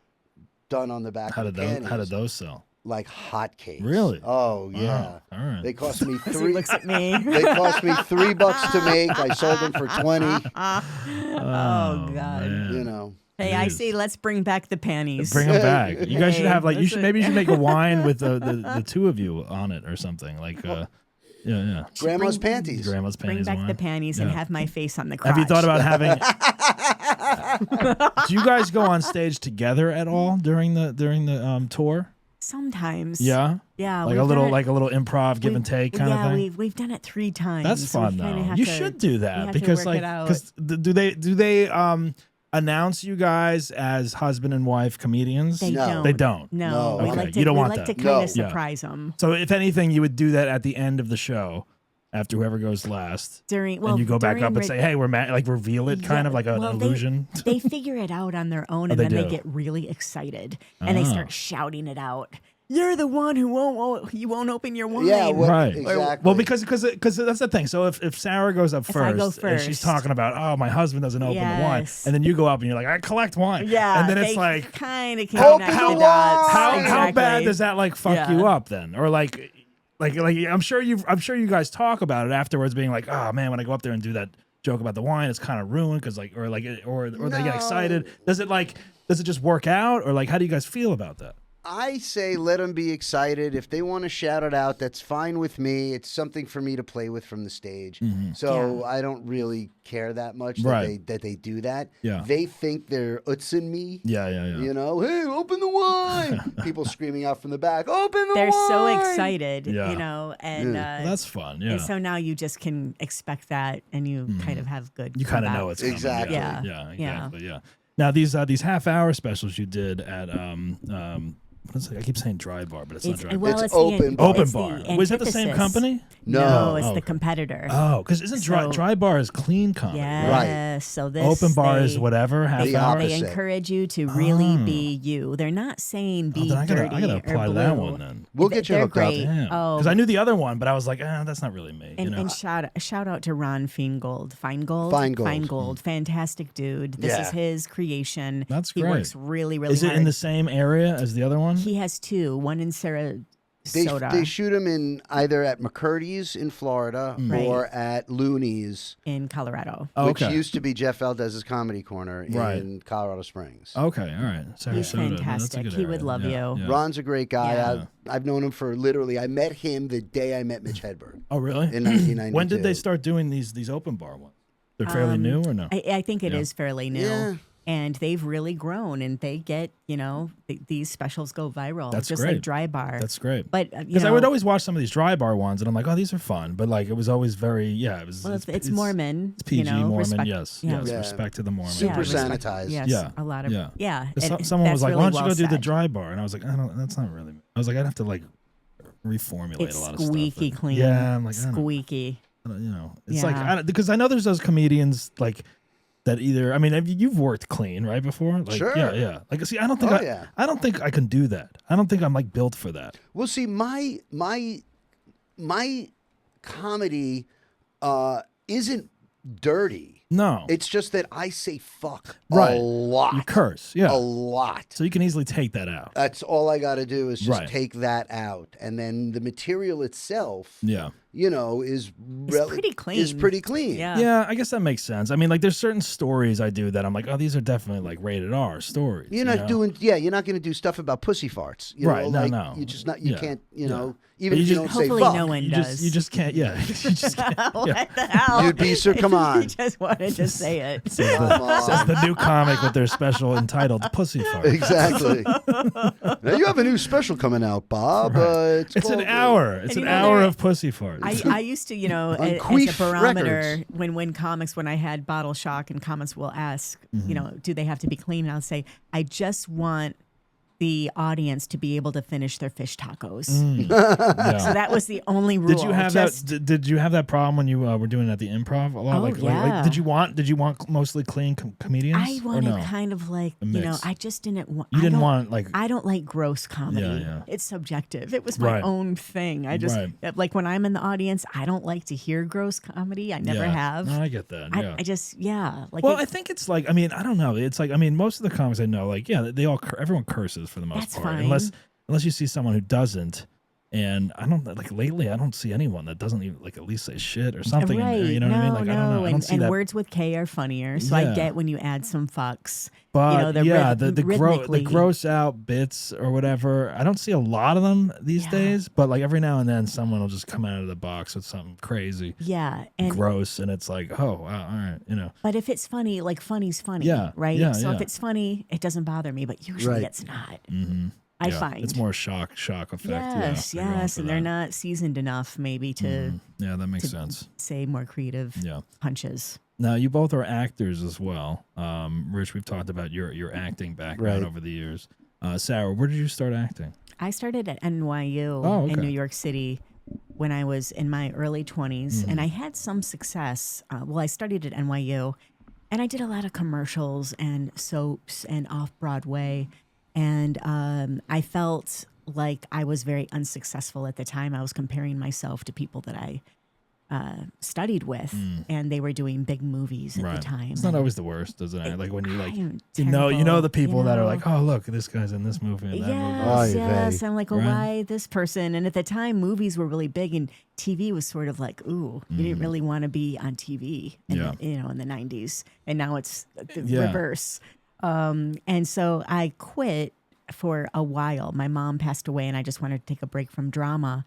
done on the back of the panties. How did those sell? Like hotcakes. Really? Oh, yeah. All right. They cost me He looks at me. They cost me $3 to make. I sold them for 20. Oh, God. Man. You know. Hey, I see. Let's bring back the panties. Bring them back. You guys should have like maybe you should make a wine with the two of you on it or something like yeah. Grandma's panties. Grandma's panties. Bring back the wine. panties and Yeah. have my face on the crotch. Have you thought about having? Do you guys go on stage together at all during the tour? Sometimes. Yeah. Yeah. Like a little improv give and take kind of thing. Yeah, we've done it 3 times. That's fun We kinda though. have You to- should do we that have to because work like it out. because do they announce you guys as husband and wife comedians? They No. don't. They don't. No. No. We Okay, like to, you don't we want like that. to kind No. of surprise them. So if anything, you would do that at the end of the show, after whoever goes last, During and you go back up and during say, "Hey, we're like reveal it," kind of like an well, illusion. They figure it out on their own, Oh, and they then they do? get really excited, and they Oh. start shouting it out. You're the one who won't open your wine. Yeah, well, Right. exactly. Well, because that's the thing. So if Sarah goes up If I go first, and she's first. talking about, oh, my husband doesn't open the wine, Yes. and then you go up and you're like, I collect wine. Yeah, And then it's they like, kind of Open connect the the dots. how Exactly. bad does that like fuck Yeah. you up then? Or like I'm sure you guys talk about it afterwards, being like, oh man, when I go up there and do that joke about the wine, it's kind of ruined because or they get excited. Does it just work out, or like how do you guys feel about that? I say let them be excited. If they want to shout it out, that's fine with me. It's something for me to play with from the stage. So I don't really care that much Right. that they do that. Yeah. They think they're utzing me. Yeah. You know, hey, open the wine. People screaming out from the back, open the They're wine. so excited, Yeah. you know, and Well, that's fun. Yeah. and so now you just can expect that, and you kind of have good. You kind of comebacks. know it's coming. Exactly. Yeah. Yeah. Exactly. Yeah. Now these half-hour specials you did at what is it? I keep saying Dry Bar, but it's not Dry Bar. Well, It's it's open bar. Open it's the Bar. Was that the same antithesis. company? No. it's Oh, the okay. competitor. Oh, because isn't So- Dry Bar is clean comedy? Yes. Right. So this Open Bar they, is whatever half The hour. They opposite. encourage you to really be you. They're not saying be Oh, then I dirty gotta apply or to blue. that one then. We'll get you They're hooked up. great. Oh, Because I knew the other one, but I was like, that's not really me. and, you know? and shout out to Ron Feingold. Feingold. Fantastic dude. This Yeah. is his creation. That's He great. works really, really Is it hard. in the same area as the other one? He has 2. One in Sarasota. They shoot them in either at McCurdy's in Florida Right. or at Looney's, in Colorado. Oh, which okay. used to be Jeff Valdez's Comedy Corner Right. in Colorado Springs. Okay, all right. He's Sarasota. That's a fantastic. good He would area. love Yeah, you. yeah. Ron's a great guy. Yeah. I've known him for literally. I met him the day I met Mitch Hedberg Oh, really? in 1992. When did they start doing these open bar ones? They're fairly new or no? I think it is fairly new. Yeah. And they've really grown, and they get, these specials go viral. That's just great. like Dry Bar. That's great. But Because I would always watch some of these Dry Bar ones, and I'm like, oh, these are fun. But like, it was always very, it was. Well, it's Mormon. It's PG Mormon, respect, yes. Yeah, Yes, Yeah. respect to the Mormon. Super respect- sanitized. Yes, Yeah. a lot of Yeah. and Someone was that's like, really why don't you well go do the said. Dry Bar? And I was like, that's not really me. I was like, I'd have to like reformulate It's a lot of stuff. squeaky And- clean. Yeah, I'm like, I don't- squeaky. it's like Yeah. because I know there's those comedians like that either. I mean, you've worked clean, right? Before, like, Sure. yeah. Like, see, I don't think Oh, I yeah. don't think I can do that. I don't think I'm like built for that. Well, see, my comedy isn't dirty. No, It's just that I say fuck Right. a lot. you curse, yeah. A lot. So you can easily take that out. That's all I got to do is just Right. take that out, and then the material itself, Yeah. is pretty clean. Is pretty clean. Yeah. Yeah, I guess that makes sense. I mean, like, there's certain stories I do that I'm like, oh, these are definitely like rated R stories. You're not doing. Yeah, you're not going to do stuff about pussy farts. You Right, know, no, like, no. You just not. You Yeah, can't. yeah. Even But if you you don't just- say Hopefully fuck. no one You does. just can't. Yeah, you just can't. What Yeah. the hell? You'd be so. Come on. You just wanted to say it. Says Come on. says the new comic with their special entitled "Pussy Fart." Exactly. Now you have a new special coming out, Bob. It's an called, hour. It's And an you know, hour there- of pussy farts. I used to, as a Queef barometer, Records. when I had Bottle Shock and comics will ask, Mm-hmm. do they have to be clean? And I'll say, I just want the audience to be able to finish their fish tacos. Yeah. So that was the only rule. Did you have that? Did you have that problem when you were doing it at the Improv a lot? Oh, like, yeah. did you want mostly clean comedians? I wanted or no? kind of like, A you know, mix. I just didn't want. You didn't want like. I don't like gross comedy. Yeah. It's subjective. It was my Right. own thing. I just like when I'm in the audience, I don't like to hear gross comedy. I never have. No, I get that. Yeah. I just like. Well, I think it's like, I mean, I don't know. It's like, I mean, most of the comics I know, like, yeah, everyone curses for the most That's part, fine. unless you see someone who doesn't. And I don't like lately. I don't see anyone that doesn't even like at least say shit or something. Right. You know what I mean? Like I don't know. I don't see and that. words with K are funnier. So Yeah. I get when you add some fucks. But the the rhythmically. gross out bits or whatever. I don't see a lot of them these days. But like every now and then, someone will just come out of the box with something crazy, Yeah. And gross, and it's like, oh wow, all right, you know. But if it's funny, like funny's funny. Yeah, Right. yeah, So if yeah. it's funny, it doesn't bother me. But usually Right. it's not. Mm-hmm. I Yeah, find it's more shock effect. Yes, You're going yes, for and they're that. not seasoned enough, maybe to Yeah, that makes to- sense. say more creative Yeah. punches. Now you both are actors as well. Rich, we've talked about your acting background Right. over the years. Sarah, where did you start acting? I started at NYU Oh, in okay. New York City when I was in my early 20s, Mm-hmm. and I had some success. I studied at NYU, and I did a lot of commercials and soaps and off Broadway, and I felt like I was very unsuccessful at the time. I was comparing myself to people that I studied with, and they were doing big movies at the time. It's not always the worst, is it? Like when you like I'm you know the terrible, people you that are know? like, oh look, this guy's in this movie and that movie. Yes, Oy yes. vey. I'm like, well, Right. why this person? And at the time, movies were really big, and TV was sort of like, ooh, you didn't really want to be on TV, in Yeah. the, in the 90s. And now it's the Yeah. reverse. And so I quit for a while. My mom passed away, and I just wanted to take a break from drama.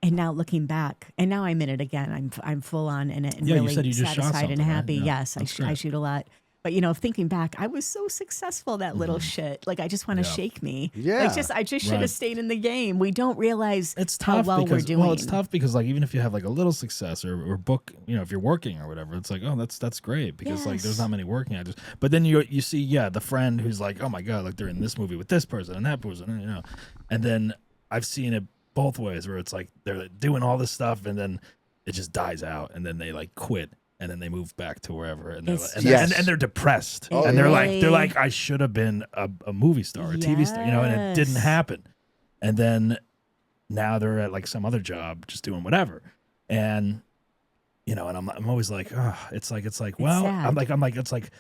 And now looking back, and now I'm in it again. I'm full on in it and Yeah, you really said you just shot satisfied and something, right? happy. Yeah, Yes, that's I great. shoot a lot. But thinking back, I was so successful. That little shit. Like I just want to Yeah. shake me. Yeah. I just should Right. have stayed in the game. We don't realize It's how tough well because we're doing. well, it's tough because like even if you have like a little success or book, if you're working or whatever, it's like, oh, that's great because like there's Yes. not many working actors. But then you see the friend who's like, oh my god, like they're in this movie with this person and that person, and then I've seen it both ways where it's like they're doing all this stuff and then it just dies out and then they like quit and then they move back to wherever and they're, It's and, Yes. and they're depressed Oh, and yeah. they're like I should have been a movie star or a TV star, and it didn't Yes. happen. And then now they're at like some other job just doing whatever. And and I'm always like, oh, it's like well, sad. I'm like it's like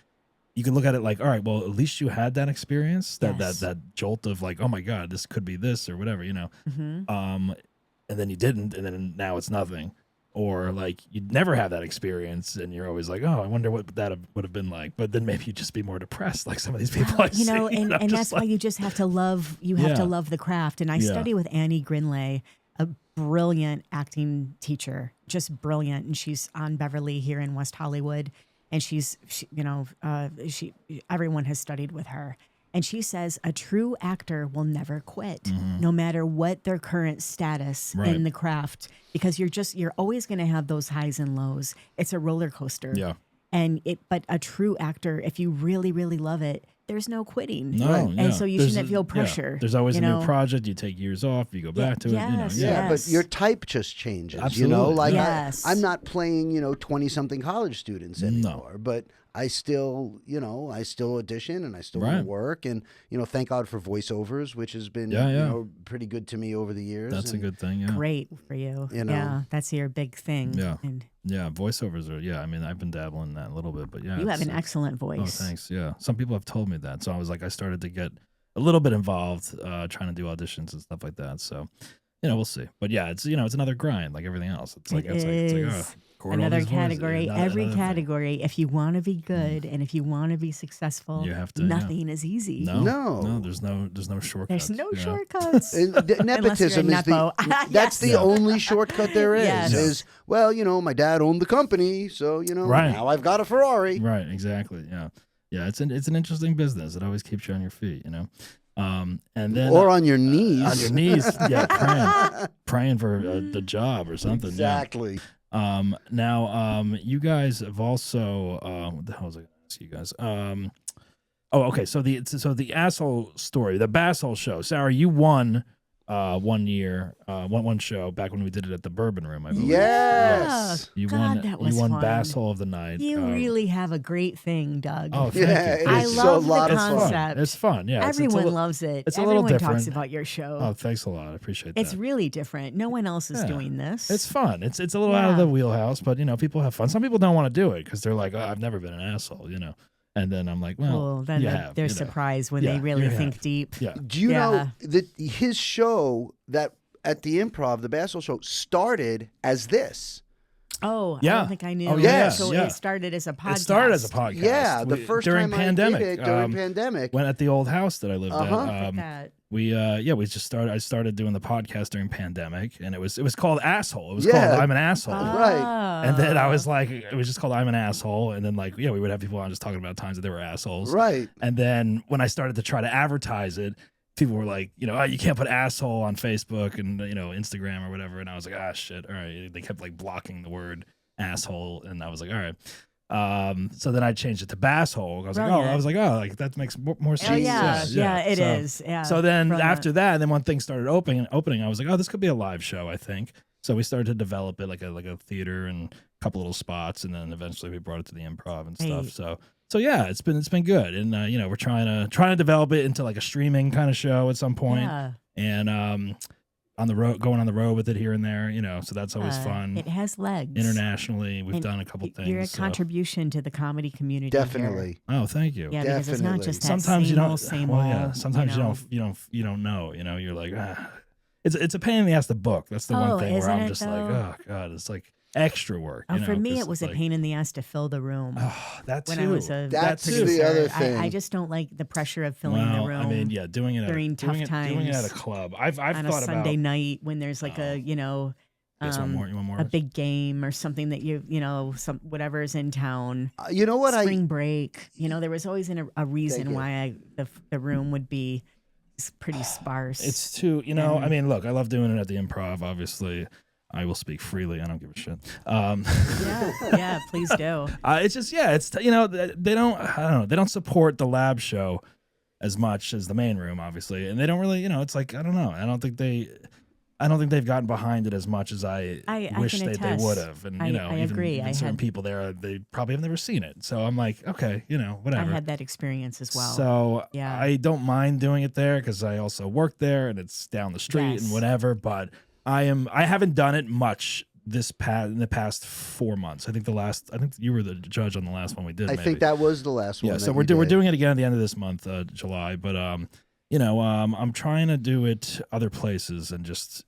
you can look at it like, all right, well, at least you had that experience, Yes. that jolt of like, oh my god, this could be this or whatever, Mhm. and then you didn't, and then now it's nothing. Or like you'd never have that experience, and you're always like, oh, I wonder what that would have been like. But then maybe you'd just be more depressed, like some of these people I see. And I'm just that's why like- you just have to love. You have to Yeah. love the craft. And I Yeah. study with Annie Grinley, a brilliant acting teacher, just brilliant. And she's on Beverly here in West Hollywood. And everyone has studied with her. And she says a true actor will never quit, no matter what their current status Right. in the craft, because you're always going to have those highs and lows. It's a roller coaster. Yeah. But a true actor, if you really, really love it, there's no quitting. No, And yeah. so you There's shouldn't a- feel yeah. pressure. There's always you a know? new project. You take years off, you go back to it. yes, Yeah, Yes. but your type just changes. Absolutely. Like Yes. I'm not playing 20-something college students anymore, but I still audition and I still Right. work, and thank God for voiceovers, which has been pretty good to me over the years. That's a and, good thing. Yeah. Great for you. You know. Yeah, that's your big thing. Yeah. And Yeah. Voiceovers are. Yeah. I mean, I've been dabbling in that a little bit, but yeah. you have an it's- excellent Oh, voice. thanks. Yeah. Some people have told me that. So I was like, I started to get a little bit involved, trying to do auditions and stuff like that. So, we'll see. But yeah, it's it's another grind like everything else. It's like It it's like is. record all Another these voices. category. Another Every thing. category. If you want to be good and if you want to be successful, You have to, yeah. nothing is easy. No. There's no shortcuts. There's no you know? shortcuts. Nepotism you're is the nepo. that's Yes. the only shortcut there is. Yes. Is my dad owned the company, so Right. now I've got a Ferrari. Right, exactly. Yeah. Yeah, it's an interesting business. It always keeps you on your feet, And then Or on your knees. on your knees, praying for the job or something. Exactly. Yeah. Now, you guys have also what the hell was I going to ask you guys? Oh, okay. So the asshole story, the Basshole show. Sarah, you won 1 year, one show back when we did it at the Bourbon Room, I believe. Yes. You God, won. that was you won fun. Basshole of the night. You really have a great thing, Doug. Oh, thank Yeah, you. it I is love a lot the of fun. concept. It's fun. Yeah, Everyone loves it. it's a little Everyone talks different. about your show. Oh, thanks a lot. I appreciate that. It's really different. No one else is Yeah. doing this. It's fun. It's a little out of the wheelhouse, but people have fun. Some people don't want to do it because they're like, oh, I've never been an asshole, And then I'm like, well, then you they're, have, they're surprised when they really think deep. Yeah. Do you Yeah. know that his show that at the Improv, the Basshole show, started as this? Oh, I Yeah. don't think I knew. Oh, yes, So yeah. it started as a podcast. It started as a podcast. Yeah, the first during time pandemic, I did it during pandemic. Went at the old house that I lived Uh-huh. Look at. at that. We just started. I started doing the podcast during pandemic, and it was called Asshole. It was Yeah. called I'm an Asshole. Right. And then I was like, it was just called I'm an Asshole. And then we would have people on just talking about times that they were assholes. Right. And then when I started to try to advertise it, people were like, oh, you can't put asshole on Facebook and, Instagram or whatever. And I was like, ah, shit. All right. They kept blocking the word asshole. And I was like, all right. So then I changed it to Basshole. I was like, that makes more sense. Oh, yeah, it is. Yeah. So then Brilliant. after that, then when things started opening, I was like, oh, this could be a live show, I think. So we started to develop it like a theater and a couple little spots, and then eventually we brought it to the Improv and stuff. So yeah, it's been good, and we're trying to develop it into like a streaming kind of show at some point, and on the road, going on the road with it here and there, so that's always fun. It has legs. Internationally, we've done a couple things. You're a contribution to the comedy community. Definitely. Here. Oh, thank you. Yeah, because it's not just that sometimes same you don't. old, same well, old. yeah. Sometimes you don't know. You're like, it's a pain in the ass to book. That's the one thing where isn't I'm it, just like, though? oh god, it's like extra work. For me, 'cause it was a it's pain in the ass to fill the room. Oh, that too. When I was a That's producer. the other thing. I just don't like the pressure of filling the room. I mean, doing it during tough doing it times. at a club. I've on thought a about Sunday night when there's like you want more? a big game or something that some whatever is in town. You know what? Spring break. there was always a reason why the room would be pretty sparse. It's too, I mean, look, I love doing it at the Improv. Obviously, I will speak freely. I don't give a shit. Yeah, please do. It's just, it's they don't, I don't know, they don't support the lab show as much as the main room, obviously, and they don't really, it's like, I don't know, I don't think they've gotten behind it as much as I wish they would have. And, I even, agree. even certain people there, they probably have never seen it. So I'm like, okay, whatever. I had that experience as well. So yeah. I don't mind doing it there because I also work there and it's down the street and whatever. But I haven't done it much in the past 4 months. I think you were the judge on the last one we did. I think that was the last one. Yeah. So we're doing it again at the end of this month, July. But I'm trying to do it other places and just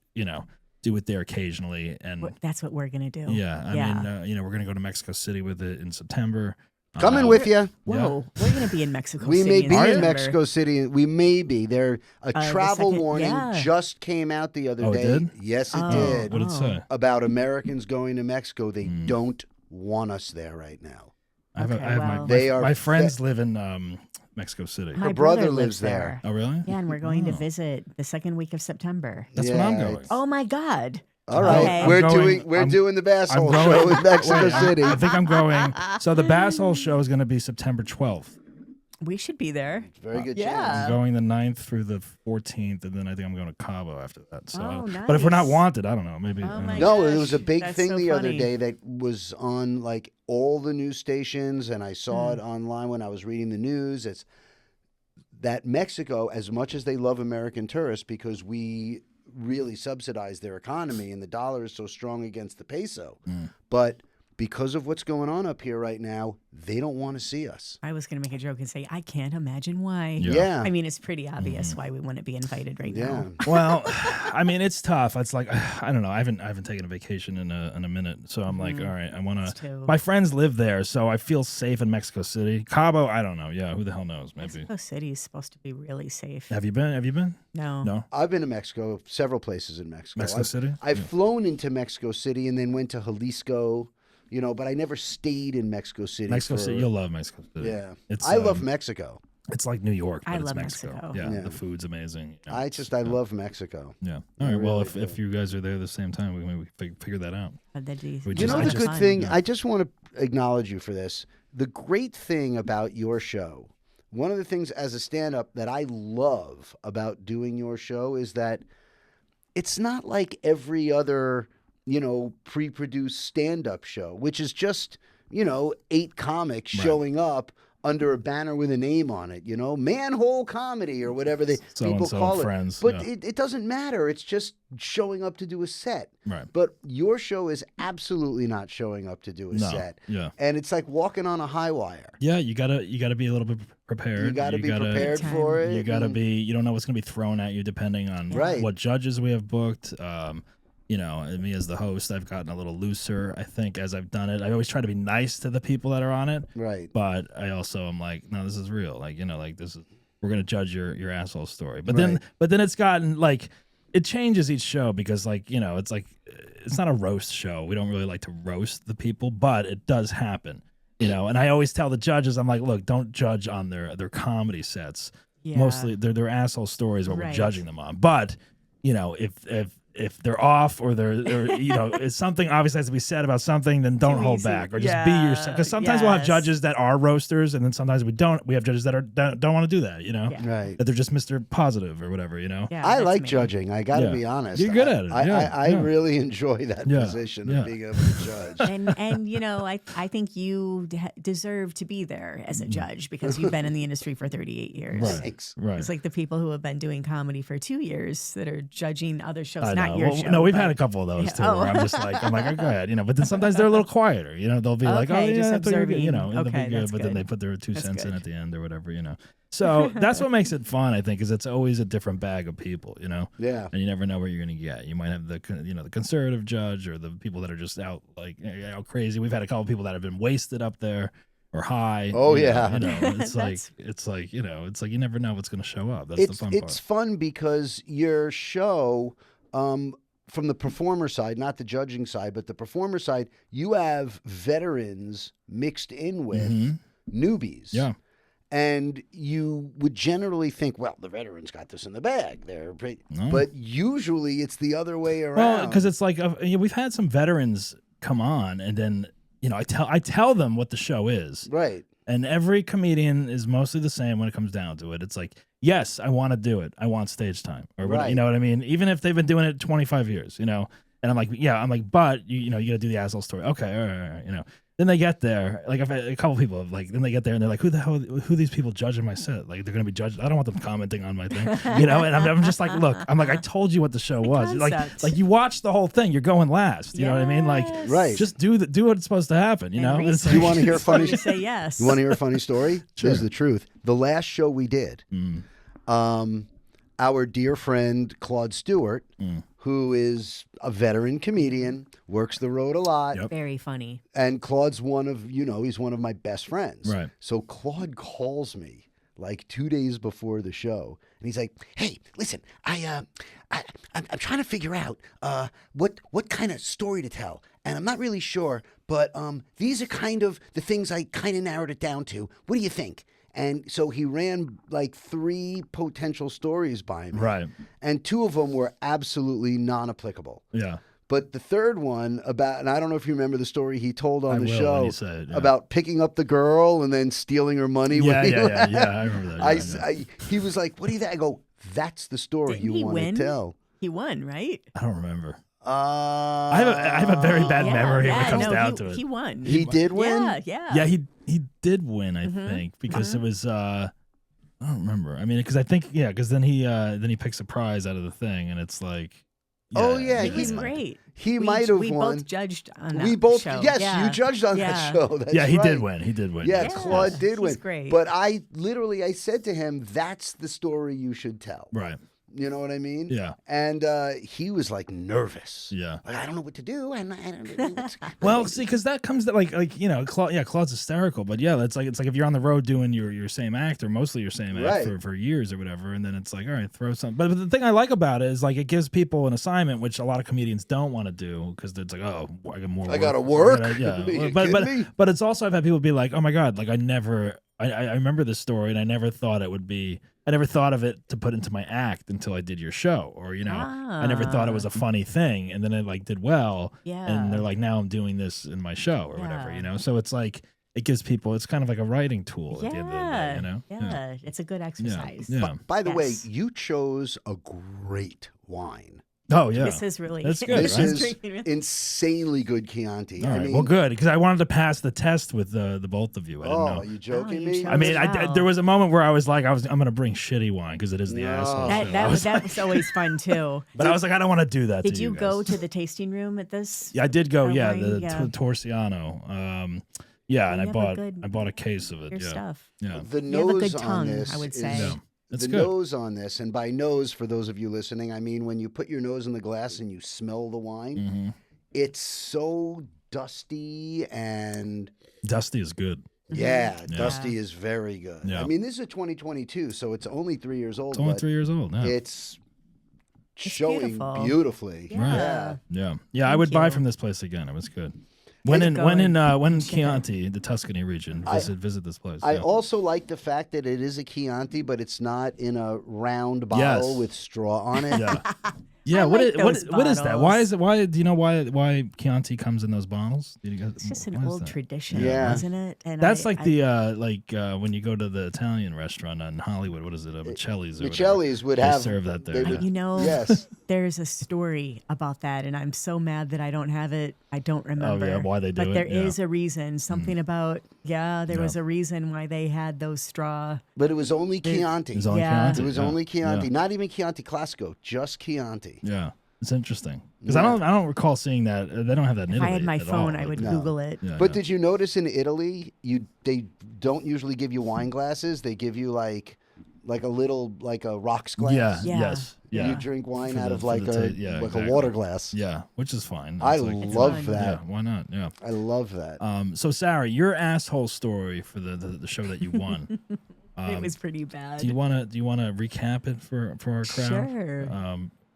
do it there occasionally. And that's what we're gonna do. Yeah. I mean, we're gonna go to Mexico City with it in September. Coming with you. Whoa, we're going to be in Mexico We City. may be in September. Mexico City. We may be. There, a travel second- warning yeah. just came out the other Oh, day. it did? Yes, it Oh. did. What did it say? About Americans going to Mexico. They don't want us there right now. I have well- They are my friends live in Mexico City. My Her brother lives there. Oh, really? Yeah, and we're going to Oh. visit the second week of September. That's when I'm Yeah, going. it's- Oh my God. All right, Okay. we're I'm doing the Basshole I'm show going- in Mexico Wait, City. I think I'm going. So the Basshole show is going to be September 12th. We should be there. Very good Yeah. chance. I'm going the 9th through the 14th, and then I think I'm going to Cabo after that. So, Oh, but if we're not nice. wanted, I don't know. Maybe. Oh, my No, gosh, it was a big that's thing so the other funny. day that was on like all the news stations, and I saw it online when I was reading the news. It's that Mexico, as much as they love American tourists, because we really subsidize their economy and the dollar is so strong against the peso, but because of what's going on up here right now, they don't want to see us. I was going to make a joke and say, I can't imagine why. Yeah. I mean, it's pretty obvious why we wouldn't be invited right Yeah. now. Well, I mean, it's tough. It's like I don't know. I haven't taken a vacation in a minute, so I'm like, all right, I want Us to. too. My friends live there, so I feel safe in Mexico City. Cabo, I don't know. Yeah, who the hell knows? Maybe. Mexico City is supposed to be really safe. Have you been? No. No. I've been to Mexico, several places in Mexico. Mexico City? I've Yeah. flown into Mexico City and then went to Jalisco, but I never stayed in Mexico City. Mexico City, you'll love Mexico City. Yeah. It's, I love Mexico. It's like New York, but I it's love Mexico. Mexico. Yeah, Yeah. the food's amazing. Yeah. I love Mexico. Yeah. I All right. Well, really if you guys are there at the same time, we can maybe figure that out. But that'd be- We You just- know I the just- good thing? yeah. I just want to acknowledge you for this. The great thing about your show one of the things as a stand-up that I love about doing your show is that it's not like every other, pre-produced stand-up show, which is just, 8 comics showing up under a banner with a name on it, manhole comedy or whatever people call it. Friends, but it doesn't matter. It's just showing up to do a set. Right. But your show is absolutely not showing up to do a set. Yeah. And it's like walking on a high wire. Yeah, you gotta be a little bit prepared. You gotta be prepared for it. You gotta be. You don't know what's gonna be thrown at you depending on what judges we have booked. And me as the host, I've gotten a little looser, I think, as I've done it. I always try to be nice to the people that are on it. Right. But I also am like, no, this is real. Like, this is, we're going to judge your asshole story. But then it's gotten like, it changes each show because it's like, it's not a roast show. We don't really like to roast the people, but it does happen, and I always tell the judges, I'm like, look, don't judge on their comedy sets. Yeah. Mostly their asshole stories what we're judging them on. But, if they're off or they're it's something obviously has to be said about something, then don't hold back or just be yourself. Because sometimes we'll have judges that are roasters, and then sometimes we don't. We have judges that don't want to do that. Right? That they're just Mr. Positive or whatever. Yeah, I like judging. I got to be honest. You're good at it. I really enjoy that position of being able to judge. And I think you deserve to be there as a judge because you've been in the industry for 38 years. Right. Thanks. Right. It's like the people who have been doing comedy for 2 years that are judging other shows. No, we've had a couple of those too. Where I'm just like, oh, go ahead, But then sometimes they're a little quieter. They'll be like, oh, just observing. They'll be good, but then they put their 2 cents in at the end or whatever. So that's what makes it fun, I think, is it's always a different bag of people. Yeah. And you never know what you're going to get. You might have the the conservative judge or the people that are just out crazy. We've had a couple of people that have been wasted up there. Or high. Oh yeah. It's like you never know what's going to show up. That's the fun part. It's fun because your show, from the performer side, not the judging side, but the performer side, you have veterans mixed in with newbies. Yeah. And you would generally think, well, the veterans got this in the bag. But usually it's the other way around. Well, because it's like we've had some veterans come on, and then I tell them what the show is. Right. And every comedian is mostly the same when it comes down to it. It's like, yes, I want to do it. I want stage time. Or what, you know what I mean? Even if they've been doing it 25 years, And I'm like, but you got to do the asshole story. Okay, all right. Then they get there, like I've had a couple people then they get there and they're like, who are these people judging my set? Like they're gonna be judged. I don't want them commenting on my thing, And I'm just like, look, I told you what the show was. Like you watch the whole thing, you're going last. You know what I mean? Like, just do what's supposed to happen. You It's you want to hear a funny? Say yes. You want to hear a funny story? Sure. Here's the truth. The last show we did, our dear friend Claude Stewart, who is a veteran comedian, works the road a lot. Yep. Very funny. And Claude's he's one of my best friends. Right. So Claude calls me like 2 days before the show, and he's like, "Hey, listen, I'm trying to figure out what kind of story to tell, and I'm not really sure, but these are kind of the things I kind of narrowed it down to. What do you think?" And so he ran like 3 potential stories by me. Right. And 2 of them were absolutely non-applicable. Yeah. But the third one and I don't know if you remember the story he told on the show when he said it, about picking up the girl and then stealing her money. Yeah, I remember that. He was like, what do you think? I go, that's the story you want to tell. He won, right? I don't remember. I have a very bad memory when it comes down to it. He won. He did win? Yeah. He did win, I think, because it was I don't remember. I mean, because I think because then he picks a prize out of the thing, and it's like, he was great. He might have won. We both judged on that show. Yes, you judged on that show. That's he right. did win. He did win. Yeah, Claude did win. He's great. But I said to him, that's the story you should tell. Right. You know what I mean? Yeah. And he was like nervous. Yeah. Like, I don't know what to do. I don't know what's well, see, because that comes to Claude's hysterical, but it's like if you're on the road doing your same act or mostly your same act for years or whatever, and then it's like, all right, throw something. But the thing I like about it is like it gives people an assignment, which a lot of comedians don't want to do because it's like, oh, I got more. I got to work. But it's also I've had people be like, oh my god, like I remember this story and I never thought of it to put into my act until I did your show, or I never thought it was a funny thing, and then it like did well, and they're like, now I'm doing this in my show or whatever, So it's like it gives people. It's kind of like a writing tool at the end of the day. You know. Yeah, it's a good exercise. Yeah. By the way, Yes. you chose a great wine. Oh yeah. This is really That's good, This right? is insanely good Chianti. All I right. mean, Well, good, because I wanted to pass the test with the both of you. I didn't oh, know. you joking you me? chose I mean, Wow. there was a moment where I was like, I'm going to bring shitty wine because it is the No. asshole. That show. that I was, was, was always fun too. but I was like, I don't want to do that. Did to you guys. go to the tasting room at this? Yeah, I did go. Yeah, wine? the Yeah. Torsiano. Yeah, and You have a I bought a case of it. Your Yeah, stuff. yeah. The You have a nose good on tongue, this I would is- say. Yeah. That's the good. nose on this, and by nose, for those of you listening, I mean when you put your nose in the glass and you smell the wine, Mm-hmm. it's so dusty and Dusty is good. yeah, Yeah. dusty is very good. Yeah. I mean, this is a 2022, so it's only 3 years old. It's only but 3 years old. Yeah. It's showing beautiful. beautifully. Yeah. Yeah, yeah. I Thank would buy you. from this place again. It was good. When in Chianti, the Tuscany region, visit this place. I yeah. also like the fact that it is a Chianti, but it's not in a round bottle Yes. with straw on it. Yeah. Yeah, I what like is, what, those what is that? Why bottles. is it? Why do you know why Chianti comes in those bottles? Do you guys, It's just why an is old that? tradition, Yeah. isn't it? And That's I- like I- the when you go to the Italian restaurant in Hollywood. What is it? Michelli's. Or whatever. Michelli's would They have serve that there. they yeah. would- You know, Yes. there's a story about that, and I'm so mad that I don't have it. I don't remember. Oh, yeah, why they do but it, there yeah. is a reason. Something about there Yeah. was a reason why they had those straw. But it was only Chianti. It's only Yeah. Chianti. It was yeah. only Chianti, Yeah. not even Chianti Classico, just Chianti. Yeah. It's interesting because I don't recall seeing that. They don't have that in If Italy I had my at phone, all. I would No. Google it. Yeah, But yeah. did you notice in Italy, they don't usually give you wine glasses. They give you like a little like a rocks glass. Yeah. Yeah. Yes. Yeah. You drink wine For out the- of for like the a ta- yeah, like exactly. a water glass. Yeah, which is fine. I It's like- love fun. that. Yeah, why not? Yeah. I love that. So Sarah, your asshole story for the show that you won. It was pretty bad. Do you want to recap it for our crowd? Sure.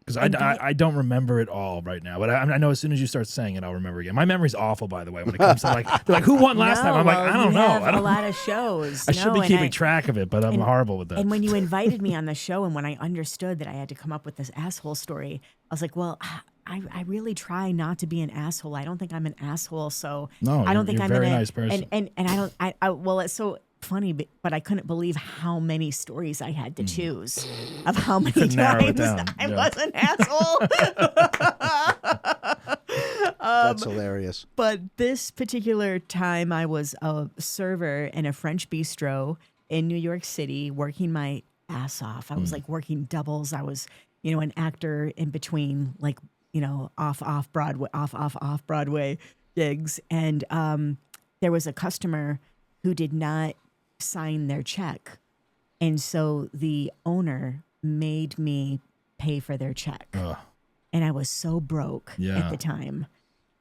Because And I don't remember it all right now, but I know as soon as you start saying it, I'll remember again. My memory's awful, by the way, when it comes to they're like, who won last time? I'm like, well, I don't you know. have I a don't. lot of shows. I should be and keeping track of it, but I'm horrible with that. And when you invited me on the show, and when I understood that I had to come up with this asshole story, I was like, well, I really try not to be an asshole. I don't think I'm an asshole, so No, I don't you're- think you're a I'm very gonna, nice person. And I well, it's so funny, but I couldn't believe how many stories I had to choose of how many couldn't narrow it times down, I yeah. was an asshole. That's hilarious. But this particular time, I was a server in a French bistro in New York City, working my ass off. I was like working doubles. I was, an actor in between, like, off Broadway gigs. And there was a customer who did not sign their check, and so the owner made me pay for their check. Ugh. And I was so broke Yeah. at the time.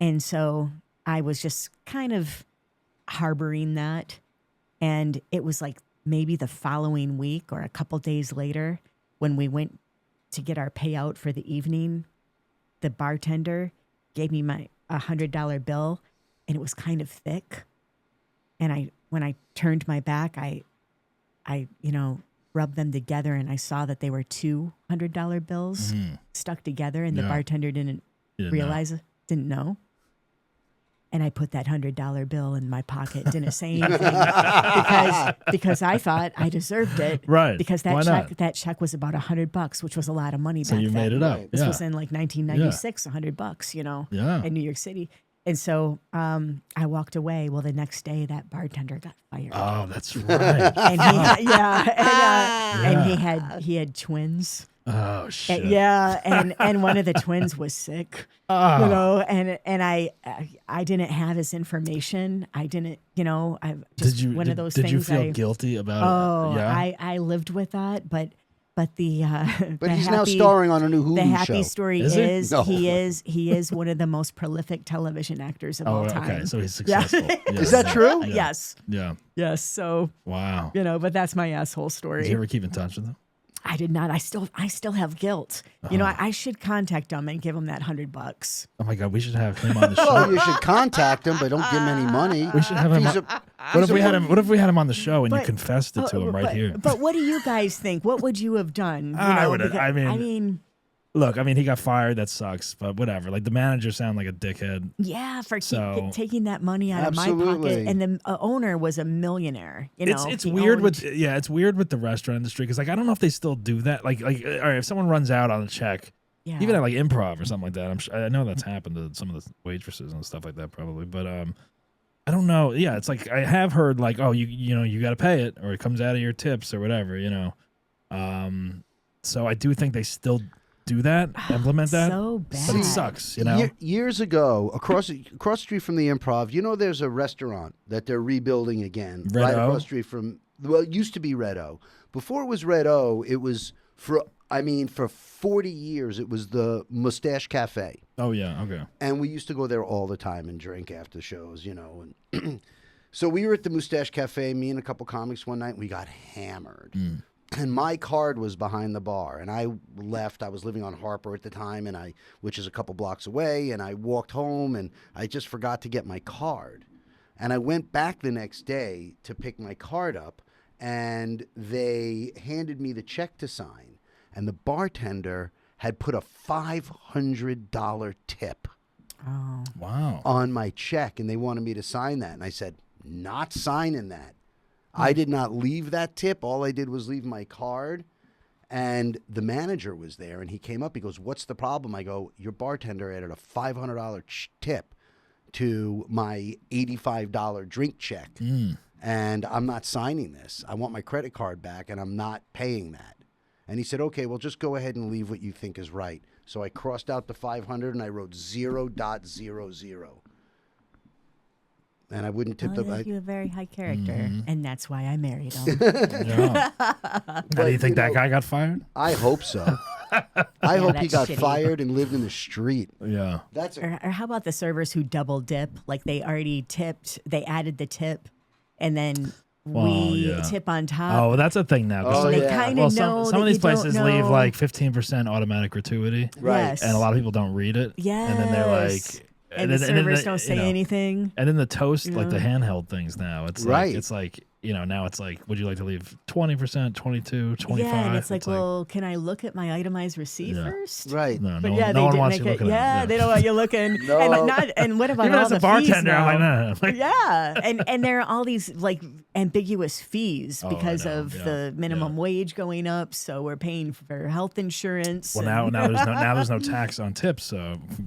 And so I was just kind of harboring that. And it was like maybe the following week or a couple days later when we went to get our payout for the evening, the bartender gave me my $100 bill, and it was kind of thick. And when I turned my back, I rubbed them together, and I saw that they were $200 bills stuck together, and the Yeah. bartender didn't didn't know. And I put that $100 bill in my pocket, didn't say anything because I thought I deserved it. Right. Because Why not? that check was about $100, which was a lot of money So back you then. made it up. Right. This Yeah. was in like 1996, $100, Yeah. in New York City. And so I walked away. Well, the next day, that bartender got fired. Oh, that's right. And he had twins. Oh shit. And one of the twins was sick. Oh. And I didn't have his information. I didn't, I just Did you one of those did things. you feel guilty about Oh, it? Yeah. I lived with that, but the But he's now starring on a new Hulu the happy show. story Is he? is No. he is one of the most prolific television actors of Oh, all time. okay. So he's successful. Yeah. Is that true? Yeah. Yes. Yeah. Yes. So, Wow. but that's my asshole story. Did you ever keep in touch with him? I did not. I still have guilt. I should contact him and give him that $100. Oh my God, we should have him on the show. Well, you should contact him, but don't give him any money. We should have him. He's On, what if we had him? What if we had him on the show and you But- confessed it to him right but, here? But what do you guys think? What would you have done? I would have- because- I mean- I mean, Look, I mean, he got fired. That sucks, but whatever. Like the manager sounded like a dickhead. Yeah, for So- taking that money out of my pocket, Absolutely. and the owner was a millionaire. You know, It's he weird owned- it's weird with the restaurant industry because like I don't know if they still do that. Like all right, if someone runs out on a check, yeah. even at like improv or something like that, I know that's happened to some of the waitresses and stuff like that probably, but I don't know. Yeah, it's like I have heard like, oh, you know you got to pay it or it comes out of your tips or whatever, you know. So I do think they still do that, implement that, so but bad. it sucks, you know. Years ago, across the street from the Improv, you know, there's a restaurant that they're rebuilding again. Red right O? across the street from. Well, it used to be Red O. Before it was Red O, it was for 40 years, it was the Mustache Cafe. Oh yeah, okay. And we used to go there all the time and drink after shows, you know. And so we were at the Mustache Cafe, me and a couple comics one night, and we got hammered. And my card was behind the bar. And I left. I was living on Harper at the time, which is a couple blocks away. And I walked home, and I just forgot to get my card. And I went back the next day to pick my card up, and they handed me the check to sign. And the bartender had put a $500 tip Oh, Wow. on my check, and they wanted me to sign that. And I said, not signing that. I did not leave that tip. All I did was leave my card. And the manager was there, and he came up. He goes, what's the problem? I go, your bartender added a $500 tip to my $85 drink check. And I'm not signing this. I want my credit card back, and I'm not paying that. And he said, okay, well, just go ahead and leave what you think is right. So I crossed out the 500 and I wrote 0.00. And I wouldn't tip well, you have a very high character, and that's why I married him. Yeah. How do you think that guy got fired? I hope so. I hope he that's got shitty. fired and lived in the street. Yeah. That's a, Or how about the servers who double dip? Like they already tipped, they added the tip, and then we yeah. tip on top. Oh, that's a thing now. 'cause Oh, like- they yeah. kind well, of know some of that these you don't places leave know. like 15% automatic gratuity, Right. Yes. and a lot of people don't read it. Yes. And then they're like, and the then servers the- don't say you know, anything. And then the toast, like the Yeah. handheld things now, it's Right. like, it's like, you know, now it's like, would you like to leave 20%, 22, 25? Yeah, and it's like, well, can I look at my itemized receipt Yeah. first? right. no, But no, yeah, one, they no one didn't wants make you it. looking Yeah, at it. they don't want you looking. No. And what about Even all as a the bartender, fees I'm like, now? nah. Like, Yeah, and there are all these like ambiguous fees Oh, I because know, of yeah, the minimum wage going up, so we're paying for health insurance. Well, and- now there's no tax on tips,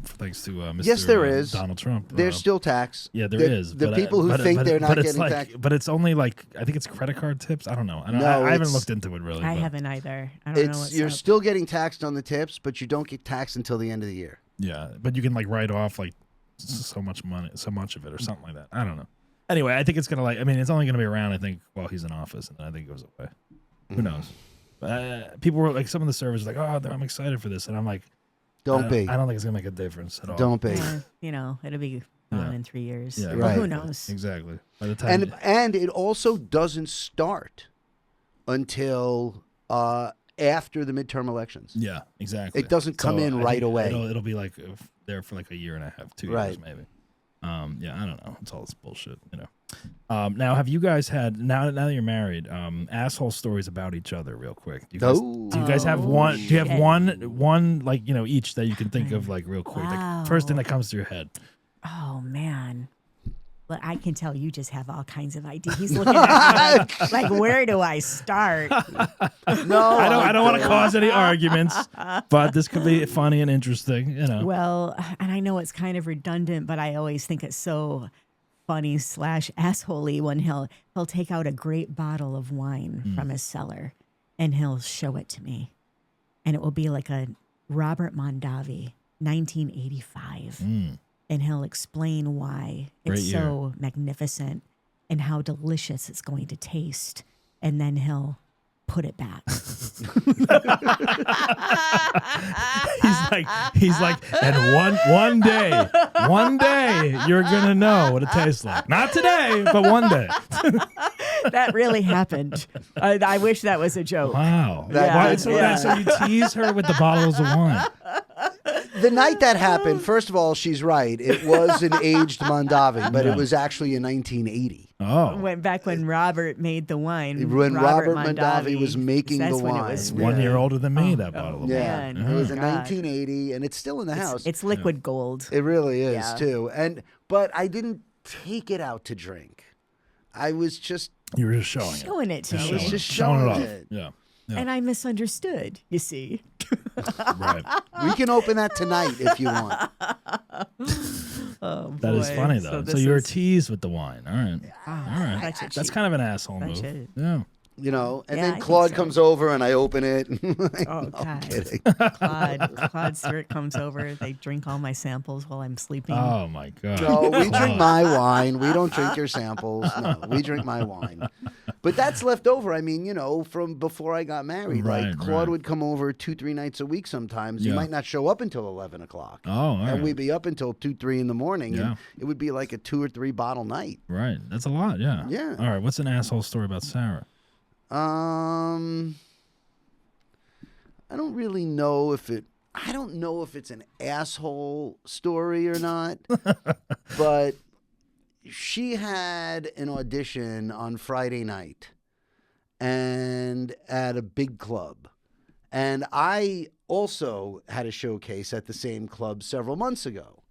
thanks to Mr. Yes, there is. Donald Trump. There's still tax. yeah, there the, is. The but, people who think they're not it's getting like, tax. but it's only like I think it's credit card tips. I don't know. I No, haven't it's- looked into it really. I but haven't either. I don't know It's what's you're up. still getting taxed on the tips, but you don't get taxed until the end of the year. Yeah, but you can like write off like so much money, so much of it, or something like that. I don't know. Anyway, I think it's gonna it's only gonna be around. I think while he's in office, and then I think it goes away. Who knows? People were like, some of the servers were like, "Oh, I'm excited for this," and I'm like, Don't be. I don't think it's gonna make a difference at all. Don't be. It'll be gone Yeah. in 3 years. Yeah, Well, right. who knows? Exactly. By the time, And it also doesn't start until after the midterm elections. yeah, exactly. It doesn't come in I right think away. It'll be like there for like a year and a half, 2 years Right. maybe. Yeah, I don't know. It's all this bullshit, you know. Now, have you guys had now that you're married? Asshole stories about each other, real quick. Do you guys have one? Do you have shit. one like each that you can think of like real quick? Like, first thing Wow. that comes to your head. Oh man. Well, I can tell you just have all kinds of ideas. He's looking at me like, where do I start? No, I don't want to cause any arguments, but this could be funny and interesting. You know. Well, and I know it's kind of redundant, but I always think it's so funny / assholey when he'll take out a great bottle of wine from his cellar and he'll show it to me. And it will be like a Robert Mondavi, 1985. And he'll explain why Great it's so magnificent and how delicious it's going to taste. And then he'll put it back. he's like, and one day you're gonna know what it tastes like. Not today, but one day. That really happened. I wish that was a joke. Wow. That- Why, that's- so, yeah. so you tease her with the bottles of wine. the night that happened, first of all, she's right. It was an aged Mondavi, but it was actually in 1980. Oh. Back when Robert made the wine. When Robert Mondavi was making that's the when wine. It was 1 year older than me, that bottle of Yeah, wine. it was in God. 1980, and it's still in the house. It's liquid gold. It really is Yeah. too. But I didn't take it out to drink. I was just You were just showing it. Showing it to Yeah, me. was just showing showing off. it. Yeah. Yeah. And I misunderstood, you see. Right. we can open that tonight if you want. Oh, That is boy. funny, though. So this you were is- teased with the wine. All right. All right. Such a That's cheat. kind of an asshole Such move. a- Yeah. You know, and Yeah, I then think Claude so. comes over and I open it. Oh, God. Kidding. Claude Stewart comes over. They drink all my samples while I'm sleeping. Oh, my God. No, we drink my wine. We don't drink your samples. No, we drink my wine. But that's left over. I mean, you know, from before I got married. Right, like Claude right. would come over 2-3 nights a week sometimes. He Yeah. might not show up until 11 o'clock. Oh, all right. And we'd be up until 2-3 in the morning. Yeah. And it would be like a 2 or 3 bottle night. Right. That's a lot. Yeah. Yeah. All right. What's an asshole story about Sarah? I don't really know if I don't know if it's an asshole story or not, but she had an audition on Friday night and at a big club. And I also had a showcase at the same club several months ago.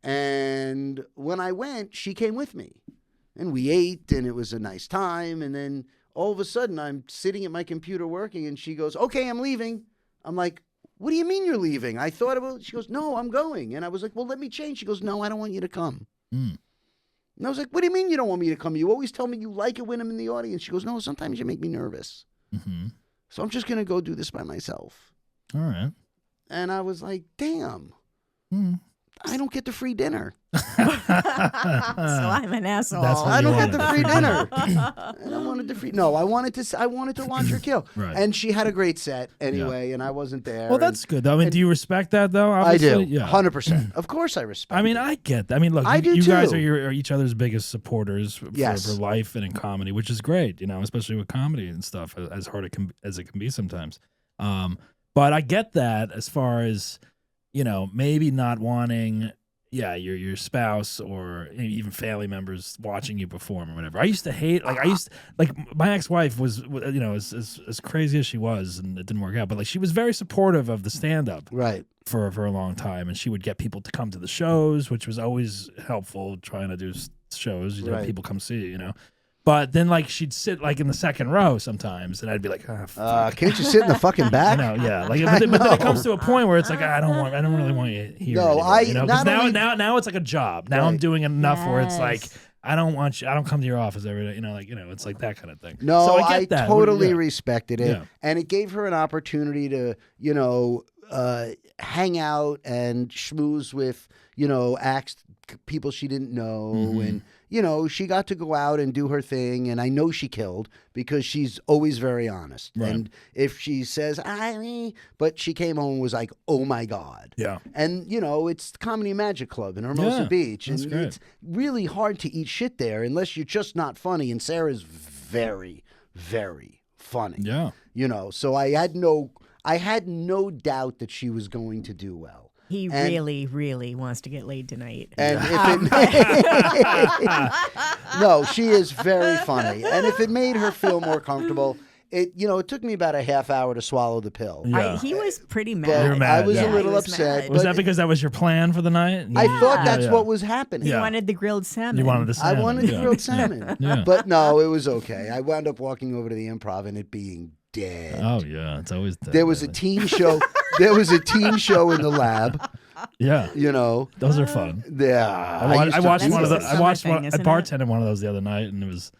And when I went, she came with me. And we ate, and it was a nice time. And then all of a sudden, I'm sitting at my computer working, and she goes, "Okay, I'm leaving." I'm like, "What do you mean you're leaving?" I thought about it. She goes, "No, I'm going." And I was like, "Well, let me change." She goes, "No, I don't want you to come." Mm. And I was like, "What do you mean you don't want me to come? You always tell me you like it when I'm in the audience." She goes, "No, sometimes you make me nervous. Mm-hmm. So I'm just going to go do this by myself." All right. And I was like, "Damn, Mm. I don't get the free dinner. So I'm an asshole. That's what I you don't get wanted, the the free free dinner." And I wanted the free. No, I wanted to watch her kill. Right. And she had a great set anyway, and I wasn't there. Well, that's good, though. I mean, do you respect that, though? I do. Obviously? Yeah. 100%. Of course, I respect. I mean, it. I get that. I mean, look, I do you guys too. are each other's biggest supporters for life and in comedy, which is great, you know, especially with comedy and stuff, as hard as it can be sometimes. But I get that as far as, you know, maybe not wanting, your spouse or even family members watching you perform or whatever. I used to hate, my ex-wife was, you know, as crazy as she was, and it didn't work out, but like she was very supportive of the stand-up. Right. For a long time, and she would get people to come to the shows, which was always helpful. Trying to do shows, you know, Right. people come see you, you know. But then, like, she'd sit like in the second row sometimes, and I'd be like, fuck. Can't you sit in the fucking I back? know, yeah. Like, but then it comes to a point where it's like, I don't really want you here. No, anymore, you know, 'cause not only- now it's like a job. Now I'm Right. doing enough where it's like, Yes. I don't come to your office every day, you know, like, you know, it's like that kind of thing. No, so I I get that. totally Yeah. respected it, Yeah. and it gave her an opportunity to, you know, hang out and schmooze with, you know, people she didn't know, and you know, she got to go out and do her thing, and I know she killed because she's always very honest. Right. And if she says, but she came home and was like, "Oh my God." Yeah. And, you know, it's the Comedy Magic Club in Hermosa Yeah, Beach. that's And great. it's really hard to eat shit there unless you're just not funny. And Sarah's very, very funny. Yeah. You know, so I had no doubt that she was going to do well. He And- really, really wants to get laid tonight. And if it no, she is very funny. And if it made her feel more comfortable, it took me about a half hour to swallow the pill. Yeah. He was pretty But mad. You're mad, I was yeah. a little He was upset. mad. Was but that because that was your plan for the night? I thought Yeah, that's yeah. what was happening. He Yeah. wanted the grilled salmon. You wanted the I salmon. wanted yeah. grilled salmon. Yeah. But no, it was okay. I wound up walking over to the Improv and it being dead. Oh yeah, it's always dead, There was a really. teen show. There was a teen show in the lab. Yeah, You know. those are fun. Yeah. I used to watched do one of That's the. a I summer watched thing, one. I isn't it? bartended one of those the other night, and it was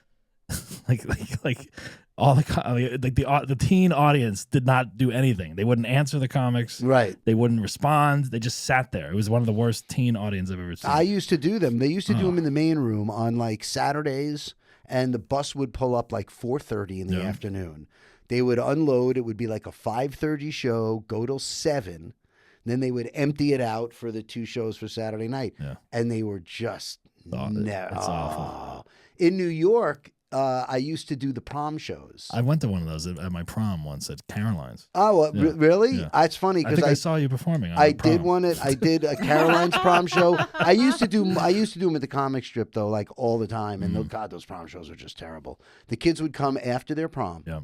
like all the teen audience did not do anything. They wouldn't answer the comics. Right. They wouldn't respond. They just sat there. It was one of the worst teen audience I've ever seen. I used to do them. They used to do Oh. them in the main room on like Saturdays, and the bus would pull up like 4:30 in the Yeah. afternoon. They would unload. It would be like a 5:30 show, go till 7. Then they would empty it out for the 2 shows for Saturday night. Yeah. And they were just It's awful. In New York, I used to do the prom shows. I went to one of those at my prom once at Caroline's. Oh, well, Yeah. really? Yeah. It's funny I because think I saw you performing. On I the prom. did one at I did a Caroline's prom show. I used to do them at the comic strip though, like all the time. And God, those prom shows are just terrible. The kids would come after their prom. Yeah.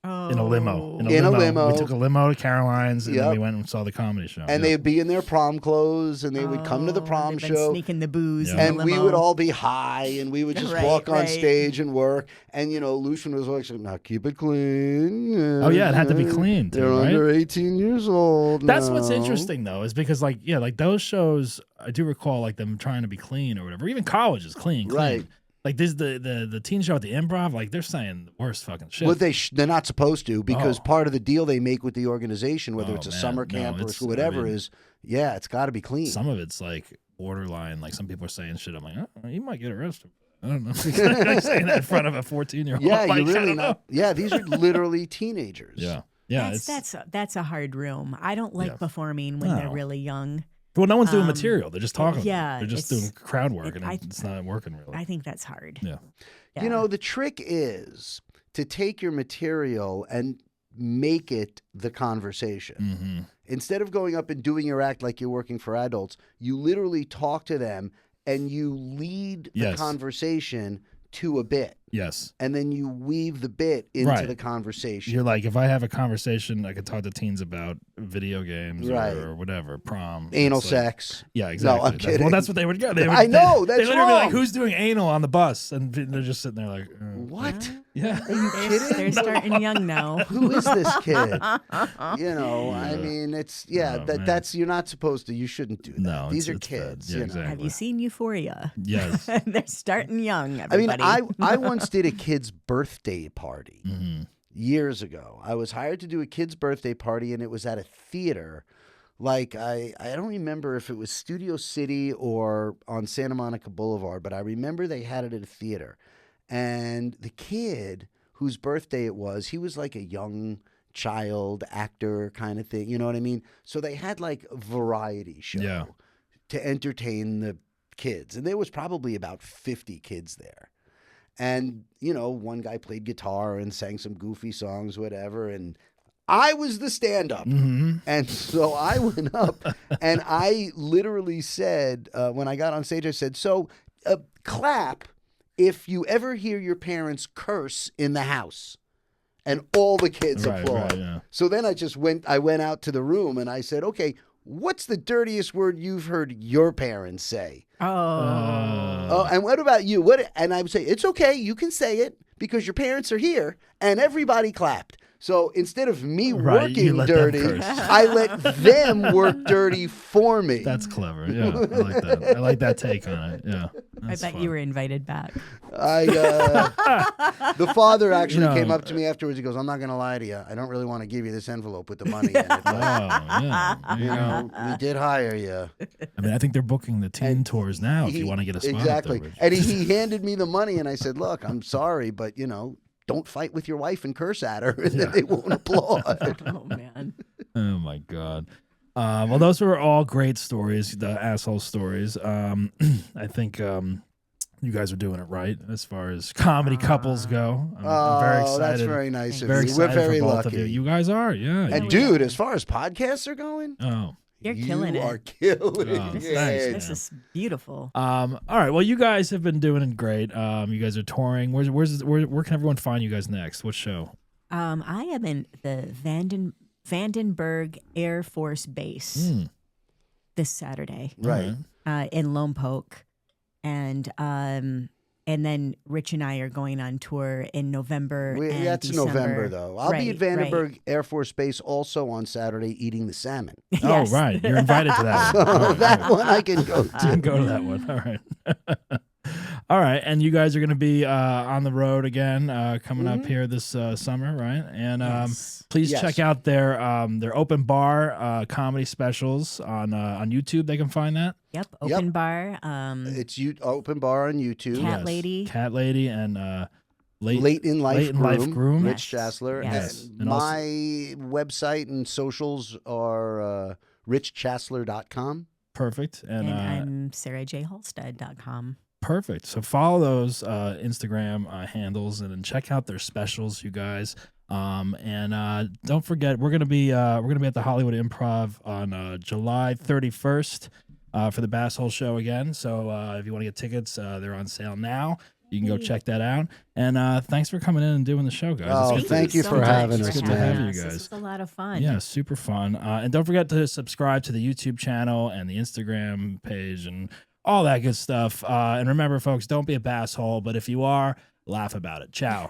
Oh. In a limo. In a limo. We took a limo to Caroline's and Yep. then we went and saw the comedy show. And they'd be in their prom clothes, and they would come to the prom they've been show. sneaking the booze Yeah. in the And we limo. would all be high, and we would just Right, walk on right. stage and work. And Lucian was always like, "Now keep it clean." Oh, yeah, it had to be clean, too, They're right? under 18 years old. That's what's now. interesting though, is because like those shows, I do recall like them trying to be clean or whatever. Even college is clean. Right. Like this the teen show at the Improv, like they're saying the worst fucking shit. Well, they're not supposed to, because Oh. part of the deal they make with the organization, whether Oh, it's a man. summer No, camp or it's- whatever, I mean- is it's got to be clean. Some of it's like borderline. Like some people are saying shit. I'm like, oh, you might get arrested. I don't know. Like saying that in front of a 14-year-old. Yeah, like, you I really don't know. not. Yeah, these are literally teenagers. Yeah. Yeah. That's a hard room. I don't like Yeah. performing when they're No. really young. Well, no one's doing material. They're just talking. yeah, They're just it's- doing crowd work, and I- it's not working really. I think that's hard. Yeah. Yeah. The trick is to take your material and make it the conversation. Mm-hmm. Instead of going up and doing your act like you're working for adults, you literally talk to them and you lead the Yes. conversation to a bit. Yes. And then you weave the bit into Right. the conversation. You're like, if I have a conversation, I could talk to teens about video games Right. or whatever, prom. Anal It's like- sex. Yeah, exactly. I'm That's- kidding. Well, that's what they would go. They would, I know, They that's literally be like, wrong. who's doing anal on the bus? And they're just sitting there like, What? yeah. Are you kidding? They're starting young now. Who is this kid? I mean, it's Oh, man. that's you're not supposed to. You shouldn't do that. No, These are it's bad. kids. Yeah, you know. exactly. Have you seen Euphoria? Yes. They're starting young. I mean, Everybody. I once did a kid's birthday party Mm-hmm. years ago. I was hired to do a kid's birthday party, and it was at a theater. Like I don't remember if it was Studio City or on Santa Monica Boulevard, but I remember they had it at a theater. And the kid whose birthday it was, he was like a young child actor kind of thing. You know what I mean? So they had like a variety show Yeah. to entertain the kids. And there was probably about 50 kids there. And, one guy played guitar and sang some goofy songs, whatever. And I was the stand-up. Mm-hmm. And so I went up and I literally said, when I got on stage, I said, so clap if you ever hear your parents curse in the house. And all the kids Right, applaud. right, yeah. So then I went out to the room and I said, okay, what's the dirtiest word you've heard your parents say? Oh, and what about you? And I would say, it's okay, you can say it because your parents are here, and everybody clapped. So instead of me Right, you working let them dirty, curse. I let them work dirty for me. That's clever. Yeah, I like that. I like that take on it. Yeah. I That's bet fun. you were invited back. The father actually You know- came up to me afterwards. He goes, I'm not going to lie to you. I don't really want to give you this envelope with the money in it. Oh, But, yeah. There you go. we did hire you. I mean, I think they're booking the teen tours now if you want to get a spot. Exactly. Up there, And he handed me the money, and I said, look, I'm sorry, but, don't fight with your wife and curse at her, and then they won't applaud. Oh man. Oh my god. Well, those were all great stories, the asshole stories. I think you guys are doing it right as far as comedy couples go. I'm very excited. That's very nice of Very you. We're excited very for both lucky. of you. You guys are, yeah. And dude, as far as podcasts are going, You're killing you it. are killing Oh, it. thanks, This is beautiful. all right. Well, you guys have been doing it great. You guys are touring. Where can everyone find you guys next? What show? I am in the Vandenberg Air Force Base this Saturday Right. in Lompoc, and then Rich and I are going on tour in November. and That's December. November, though. I'll be at Right, Vandenberg right. Air Force Base also on Saturday eating the salmon. Oh, right. You're invited to that one. All So right, that one I can go You can to. go to that one. All right. All right. And you guys are going to be on the road again coming up here this summer, right? And Yes. please Yes. check out their open bar comedy specials on YouTube. They can find that. Yep, open bar. It's open bar on YouTube. Cat Lady. Cat Lady and Late in Life Groom. Yes. Rich Chassler. Yes. And And also- my website and socials are richchassler.com. Perfect. And And I'm sarahjhalstead.com. Perfect. So follow those Instagram handles and then check out their specials, you guys. And don't forget, we're gonna be at the Hollywood Improv on July 31st for the Basshole show again. So if you want to get tickets, they're on sale now. You can go check that out. And thanks for coming in and doing the show, guys. Oh, thank you for having us, It's good to man. have you This guys. is a lot of fun. Yeah, super fun. And don't forget to subscribe to the YouTube channel and the Instagram page and all that good stuff. And remember, folks, don't be a basshole, but if you are, laugh about it. Ciao.